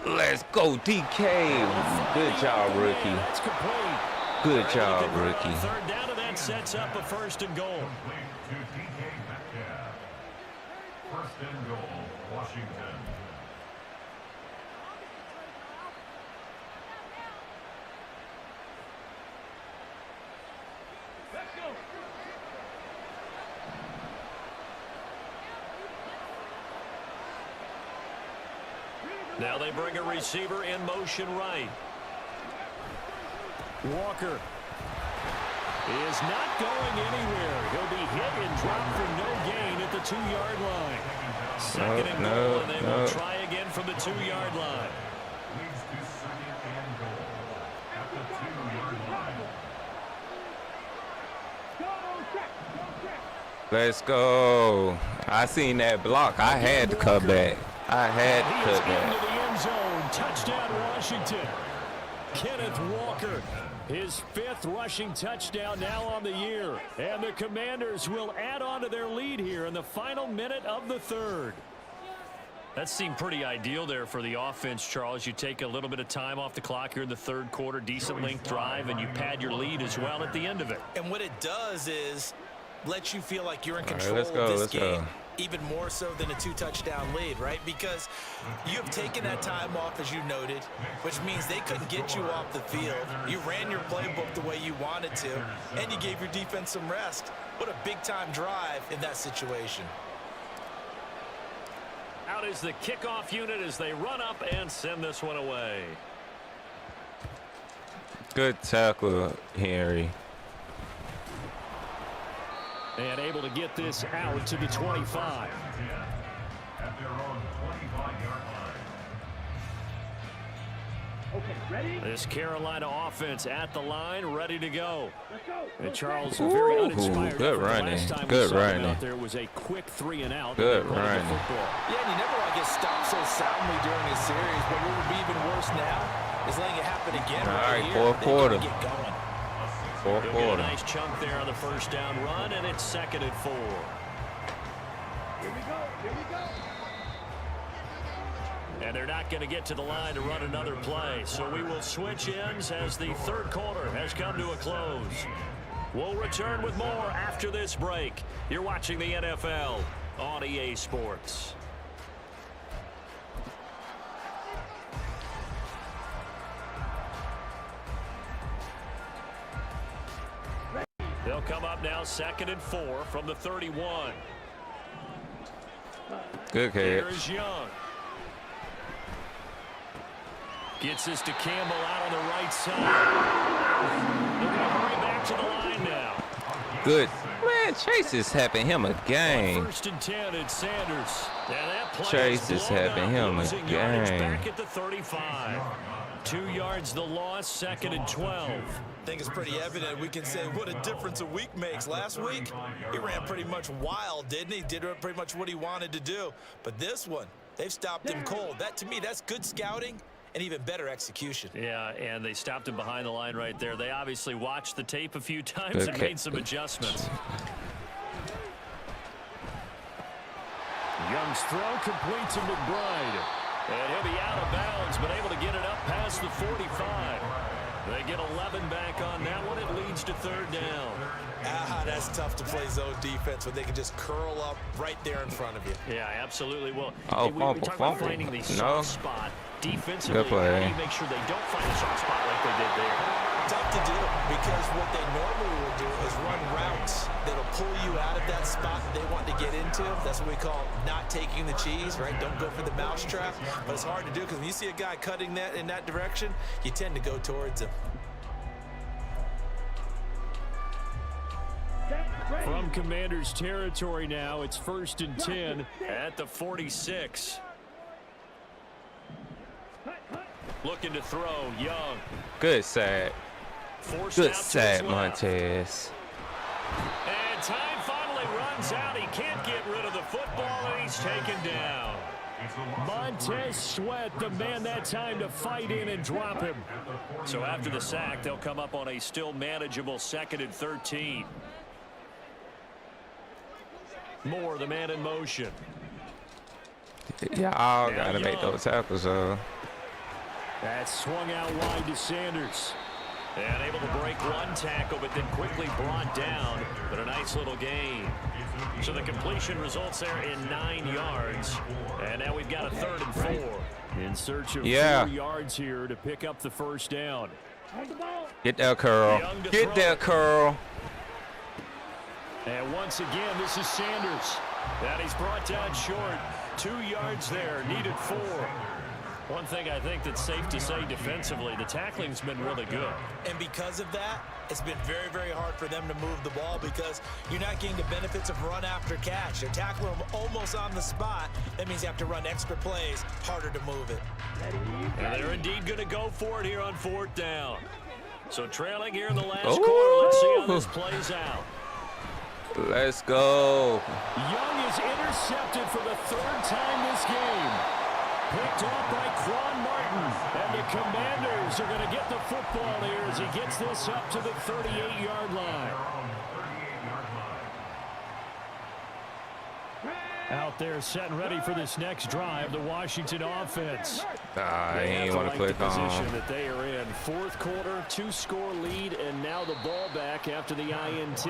Let's go, DK. Good job, rookie. That's complete. Good job, rookie. 3rd down, and that sets up a 1st and goal. Complete to DK Metcalf. 1st and goal, Washington. Let's go. Now they bring a receiver in motion right. Walker is not going anywhere. He'll be hit and dropped for no gain at the 2-yard line. Second and goal, and they will try again from the 2-yard line. Leads to second and goal at the 2-yard line. Let's go. I seen that block. I had to cut back. I had to cut Into back. the end zone. Touchdown, Washington. Kenneth Walker, his 5th rushing touchdown now on the year. And the Commanders will add on to their lead here in the final minute of the 3rd. That seemed pretty ideal there for the offense, Charles. You take a little bit of time off the clock here in the 3rd quarter, decent length drive, and you pad your lead as well at the end of it. And what it does is let you feel like you're in control Let's go, of this let's game. go. Even more so than a 2-touchdown lead, right? Because you have taken that time off, as you noted, which means they couldn't get you off the field. You ran your playbook the way you wanted to, and you gave your defense some rest. What a big-time drive in that situation. Out is the kickoff unit as they run up and send this one away. Good tackle, Henry. And able to get this out to the 25. At their own 25-yard line. Okay, ready? This Carolina offense at the line, ready to go. Let's go. And Charles, very Ooh, uninspired. good effort. running, Last time good we saw them running. out there was a quick 3 and out. Good They played the running. football. Yeah, and you never want to get stopped so soundly during a series, but what would be even worse now is letting it happen again All right right, here. fourth They quarter. gotta get going. Fourth They'll get a quarter. nice chunk there on the first down run, and it's 2nd and 4. Here we go. Here we go. And they're not going to get to the line to run another play. So we will switch ends as the 3rd quarter has come to a close. We'll return with more after this break. You're watching the NFL on EA Sports. They'll come up now 2nd and 4 from the 31. Good Here's catch. Young. Gets this to Campbell out on the right side. They're going to hurry back to the line now. Good. Man, Chase is having him a game. 1st and 10, it's Sanders. And that play Chase is blown having up, him a losing yardage game. back at the 35. 2 yards the loss, 2nd and 12. I think it's pretty evident we can say what a difference a week makes. Last week, he ran pretty much wild, didn't he? Did pretty much what he wanted to do. But this one, they've stopped him cold. That, to me, that's good scouting and even better execution. Yeah, and they stopped him behind the line right there. They obviously watched the tape a few times and made some adjustments. Young's throw complete to McBride. And he'll be out of bounds, but able to get it up past the 45. They get 11 back on that one. It leads to 3rd down. That's tough to play zone defense when they can just curl up right there in front of you. Yeah, absolutely. Well, Oh, we fumble, talk about fumble. finding the No. soft spot defensively. Good play. How do you make sure they don't find a soft spot like they did there? Tough to do because what they normally will do is run routes that'll pull you out of that spot that they want to get into. That's what we call not taking the cheese, right? Don't go for the mousetrap. But it's hard to do because when you see a guy cutting that in that direction, you tend to go towards him. From Commanders territory now, it's 1st and 10 at the 46. Looking to throw, Young. Good sack. Forced Good out to sack, his left. Montez. And time finally runs out. He can't get rid of the football, and he's taken down. Montez Sweat, the man that time to fight in and drop him. So after the sack, they'll come up on a still manageable 2nd and 13. Moore, the man in motion. Y'all got to make those tackles, That swung out wide to Sanders. And able to break one tackle, but then quickly brought down. But a nice little gain. So the completion results there in 9 yards. And now we've got a 3rd and 4. In search of 4 yards here to pick up the 1st down. Get that curl. Get that curl. And once again, this is Sanders. And he's brought down short. 2 yards there, needed 4. One thing I think that's safe to say defensively, the tackling's been really good. And because of that, it's been very, very hard for them to move the ball because you're not getting the benefits of run after catch. They're tackling them almost on the spot. That means you have to run extra plays, harder to move it. And they're indeed going to go for it here on 4th down. So trailing here in the last quarter. Let's see how this plays out. Let's go. Young is intercepted for the 3rd time this game. Picked off by Quan Martin. And the Commanders are going to get the football here as he gets this up to the 38-yard line. Out there set and ready for this next drive, the Washington offense. I ain't want to click the position on. that they are in. 4th quarter, 2-score lead, and now the ball back after the INT.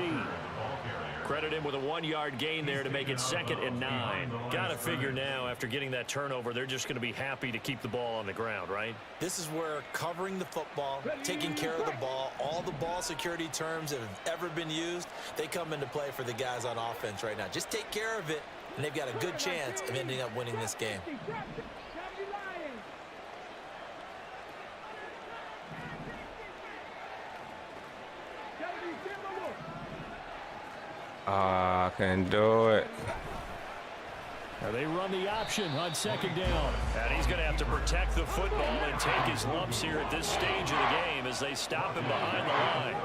Credit him with a 1-yard gain there to make it 2nd and 9. Got to figure now, after getting that turnover, they're just going to be happy to keep the ball on the ground, right? This is where covering the football, taking care of the ball, all the ball security terms that have ever been used, they come into play for the guys on offense right now. Just take care of it, and they've got a good chance of ending up winning this game. I can do it. Now they run the option on 2nd down. And he's going to have to protect the football and take his lumps here at this stage of the game as they stop him behind the line.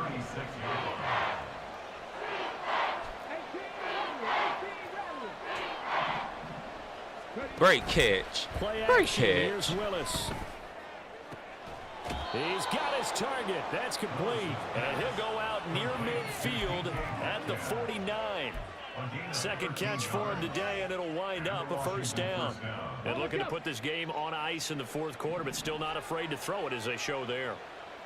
Great catch. Play Great action. catch. Here's Willis. He's got his target. That's complete. And he'll go out near midfield at the 49. 2nd catch for him today, and it'll wind up a 1st down. And looking to put this game on ice in the 4th quarter, but still not afraid to throw it as they show there.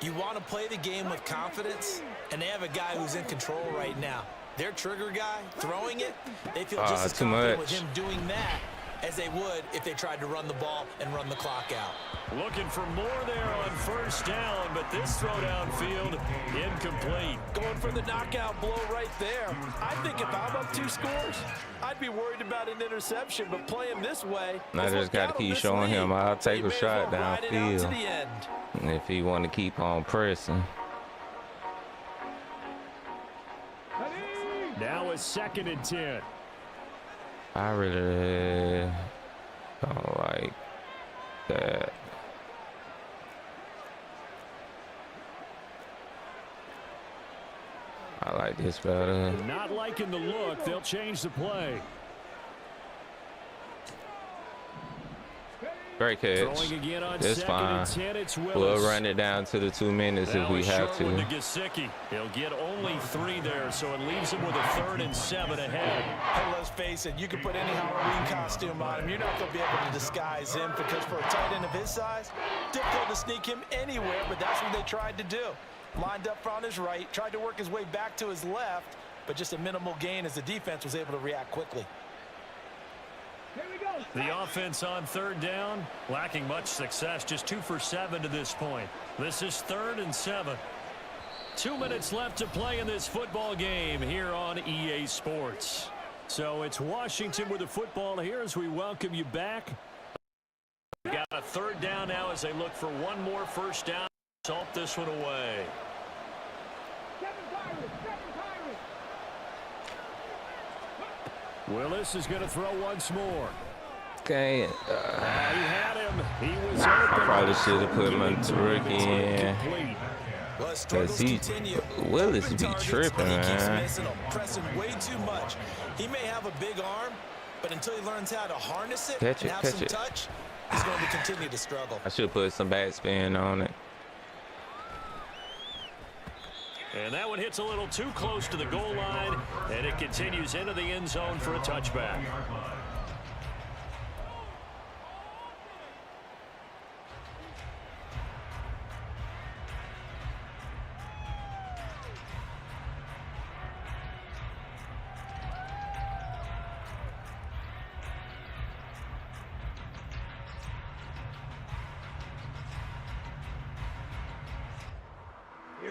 You want to play the game with confidence, and they have a guy who's in control right now. Their trigger guy throwing it, they feel just as confident with him doing that as they would if they tried to run the ball and run the clock out. Looking for more there on 1st down, but this throw downfield incomplete. Going for the knockout blow right there. I think if I'm up 2 scores, I'd be worried about an interception, but playing this way, I just got to keep showing him I'll take a shot downfield if he want to keep on pressing. Now a 2nd and 10. I really don't like that. I like this better. Not liking the look. They'll change the play. Great catch. It's fine. We'll run it down to the 2 minutes if we have to. He'll get only 3 there, so it leaves him with a 3rd and 7 ahead. Hey, let's face it, you can put any Halloween costume on him. You're not going to be able to disguise him because for a tight end of his size, difficult to sneak him anywhere, but that's what they tried to do. Lined up on his right, tried to work his way back to his left, but just a minimal gain as the defense was able to react quickly. The offense on 3rd down, lacking much success, just 2 for 7 to this point. This is 3rd and 7. 2 minutes left to play in this football game here on EA Sports. So it's Washington with the football here as we welcome you back. We've got a 3rd down now as they look for one more 1st down. Salt this one away. Willis is going to throw once more. Okay. He had him. He was I open. probably should have put my rookie in. Because Willis be tripping, man. Pressing way too much. He may have a big arm, but until he learns how to harness it and have some touch, he's going to continue to struggle. I should put some back spin on it. And that one hits a little too close to the goal line, and it continues into the end zone for a touchback.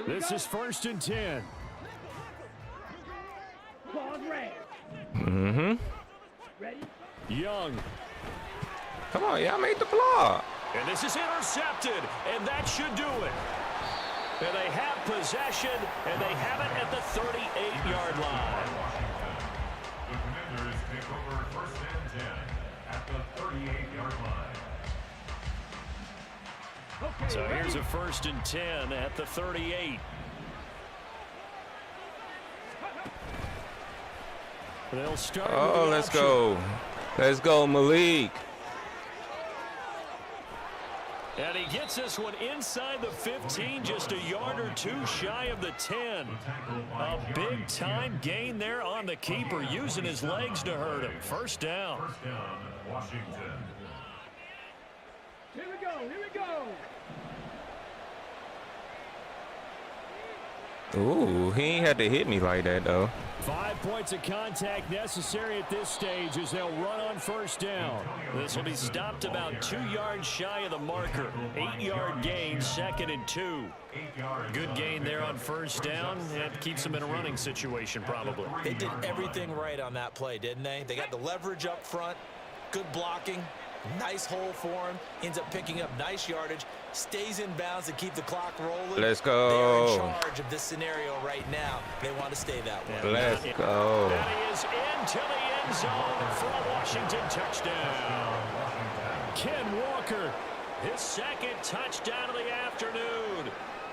This is 1st and 10. Mm-hmm. Ready? Young. Come on, y'all made the block. And this is intercepted, and that should do it. And they have possession, and they have it at the 38-yard line. The Commanders take over first and 10 at the 38-yard line. Okay, So ready? here's a first and 10 at the 38. They'll start. Oh, let's go. Let's go, Malik. And he gets this one inside the 15, just a yard or two shy of the 10. A big-time gain there on the keeper, using his legs to hurt him. First down. First down, Washington. Here we go, here we go. Ooh, he ain't had to hit me like that, though. 5 points of contact necessary at this stage as they'll run on first down. This will be stopped about 2 yards shy of the marker. 8-yard gain, second and 2. Good gain there on first down. That keeps them in a running situation probably. They did everything right on that play, didn't they? They got the leverage up front, good blocking, nice hole for him, ends up picking up nice yardage, stays in bounds to keep the clock rolling. Let's They're go. in charge of this scenario right now. They want to stay that way. Let's go. That is into the end zone for a Washington touchdown. Ken Walker, his second touchdown of the afternoon.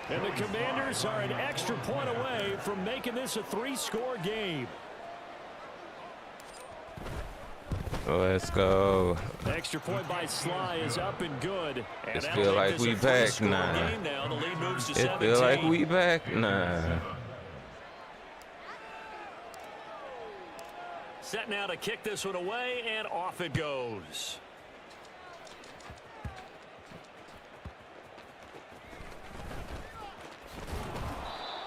And the Commanders are an extra point away from making this a 3-score game. Let's go. Extra point by Sly is up and good. And It that'll feel make like this we a back 3-score now. game now. The lead moves to It 17. feel like we back now. Set now to kick this one away, and off it goes.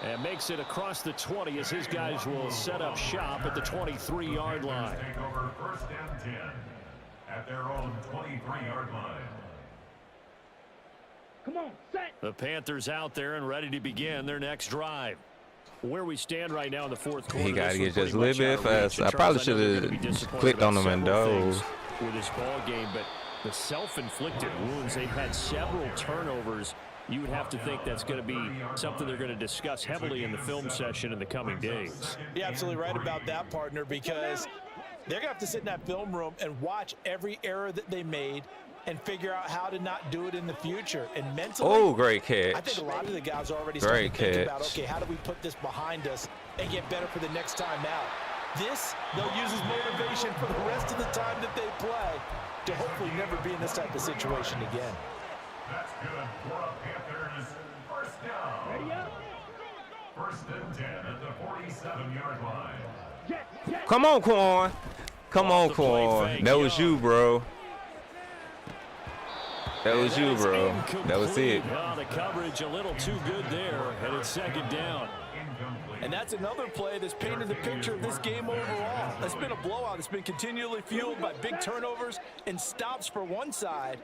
And makes it across the 20 as his guys will set up shop at the 23-yard line. Take over first and 10 at their own 23-yard line. Come on, set. The Panthers out there and ready to begin their next drive. Where we stand right now in the fourth quarter. He gotta this get was just a pretty little much bit out of reach. faster. I And probably Charles, know they're should gonna be have disappointed clicked on about him and several dove. things with this ball game, but the self-inflicted wounds, they've had several turnovers. You would have to think that's going to be something they're going to discuss heavily in the film session in the coming days. You're absolutely right about that, partner, because they're going to have to sit in that film room and watch every error that they made and figure out how to not do it in the future. And mentally, Oh, great I think catch. a lot of the guys are already Great starting to think about, catch. okay, how do we put this behind us and get better for the next time out? This, they'll use as motivation for the rest of the time that they play to hopefully never be in this type of situation again. That's good for the Panthers. First down. Ready up. First and 10 at the 47-yard line. Jet, jet. Come on, Quan. Come Off on, the play Quan. fake, That was Young. you, bro. That was And you, is bro. That was it. incomplete. Oh, the coverage a little too good there, and it's second down. And that's another play that's painted the picture of this game overall. It's been a blowout. It's been continually fueled by big turnovers and stops for one side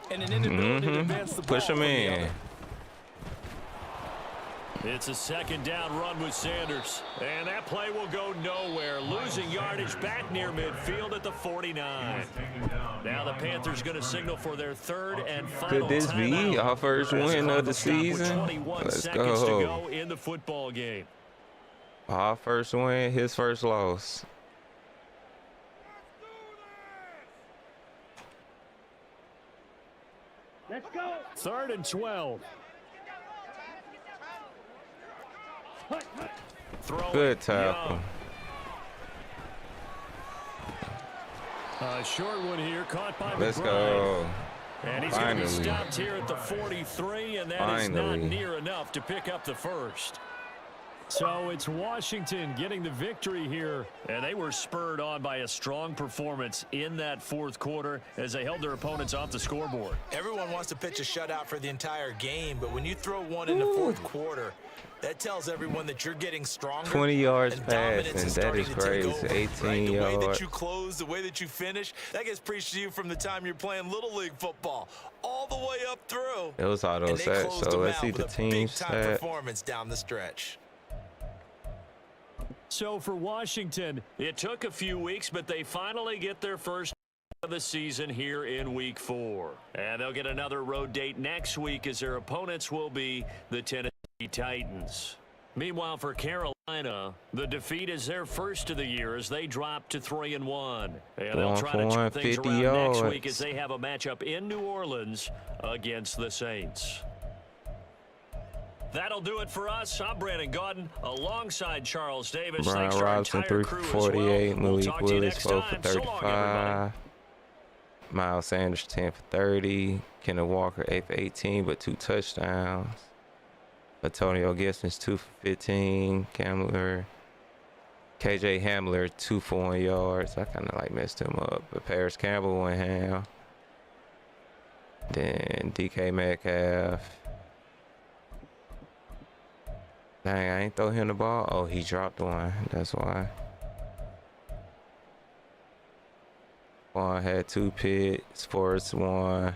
and an inability to advance the ball. Push him from the in. other. It's a second down run with Sanders. And that play will go nowhere. Losing yardage back near midfield at the 49. Now the Panthers going to signal for their third and final Could this be timeout. our first As win the of the clock will stop with season? 21 Let's seconds to go. go in the football game. Our first win, his first loss. Let's go. Third and 12. Hut, hut. Throwing Good tackle. Young. A short one here, caught by Let's McBride. go. And he's going to be Finally. stopped here at the 43, and that is not Finally. near enough to pick up the first. So it's Washington getting the victory here, and they were spurred on by a strong performance in that fourth quarter as they held their opponents off the scoreboard. Everyone wants to pitch a shutout for the entire game, but when you throw one in the fourth quarter, that tells everyone that you're getting stronger. 20 yards and dominance passing. That starting is to take crazy. over, 18 right? The way that yards. you close, the way that you finish, that gets preached to you from the time you're playing Little League football all the way up through. It was all And those they stats. closed So them let's out see with the a team big-time stat. performance down the stretch. So for Washington, it took a few weeks, but they finally get their first of the season here in Week 4. And they'll get another road date next week as their opponents will be the Tennessee Titans. Meanwhile, for Carolina, the defeat is their first of the year as they drop to 3-1. And they'll try to turn things around next week as they have a matchup in New Orleans against the Saints. That'll do it for us. I'm Brandon Gaudin alongside Charles Davis. Brian Thanks to our Robinson, entire 3 crew for as 48. well. We'll Malik talk to you Willis, next 4 for time. So long, everybody. 35. Miles Sanders, 10 for 30. Kenneth Walker, 8 for 18, but 2 touchdowns. Antonio Gibson's 2 for 15. KJ Hamler, 2 for 1 yard. So I kind of like messed him up. But Paris Campbell, 1 half. Then DK Metcalf. Dang, I ain't throw him the ball. Oh, he dropped one. That's why. One had 2 picks. Forrest 1.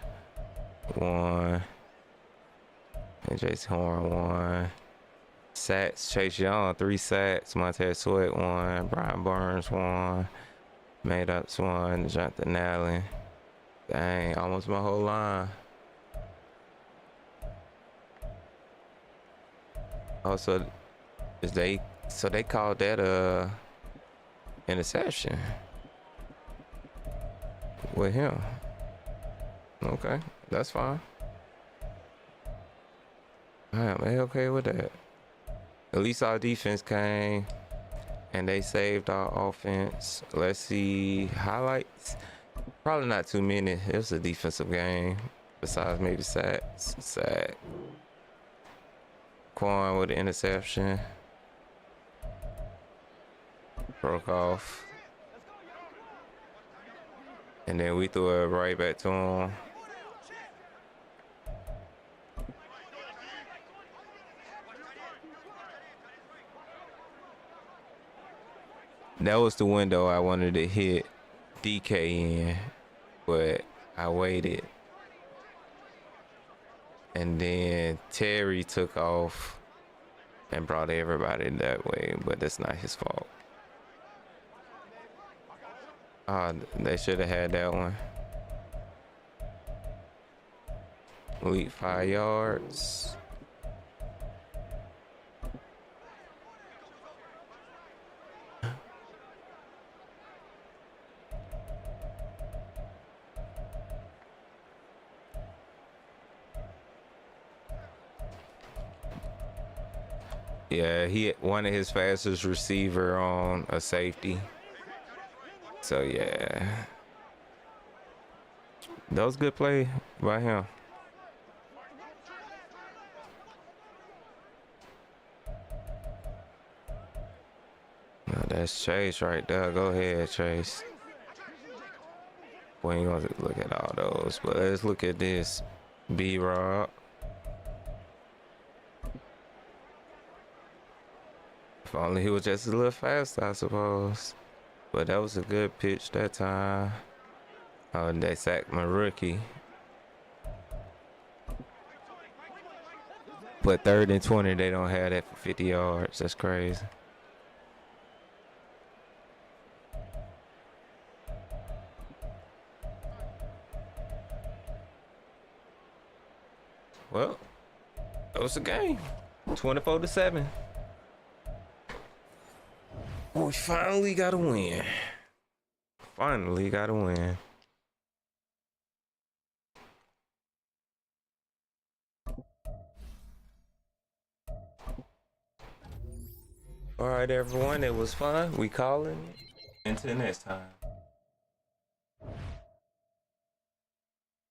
And Jason Horn 1. Sacks, Chase Young 3 sacks. Montez Sweat 1. Brian Burns 1. Made ups 1. Jonathan Allen. Dang, almost my whole line. Also, they called that a interception with him. Okay, that's fine. I'm okay with that. At least our defense came and they saved our offense. Let's see highlights. Probably not too many. It was a defensive game. Besides maybe sacks. Sack. Quan with the interception. Broke off. And then we threw it right back to him. That was the window I wanted to hit DK in, but I waited. And then Terry took off and brought everybody that way, but that's not his fault. They should have had that one. Lead 5 yards. Yeah, he wanted his fastest receiver on a safety. So yeah, that was a good play by him. Now that's Chase right there. Go ahead, Chase. We ain't gonna look at all those, but let's look at this. B-Rob. If only he was just a little faster, I suppose. But that was a good pitch that time. Oh, and they sacked my rookie. But 3rd and 20, they don't have that for 50 yards. That's crazy. Well, that was the game. 24-7. We finally got a win. Finally got a win. All right, everyone. It was fun. We calling it. Until next time.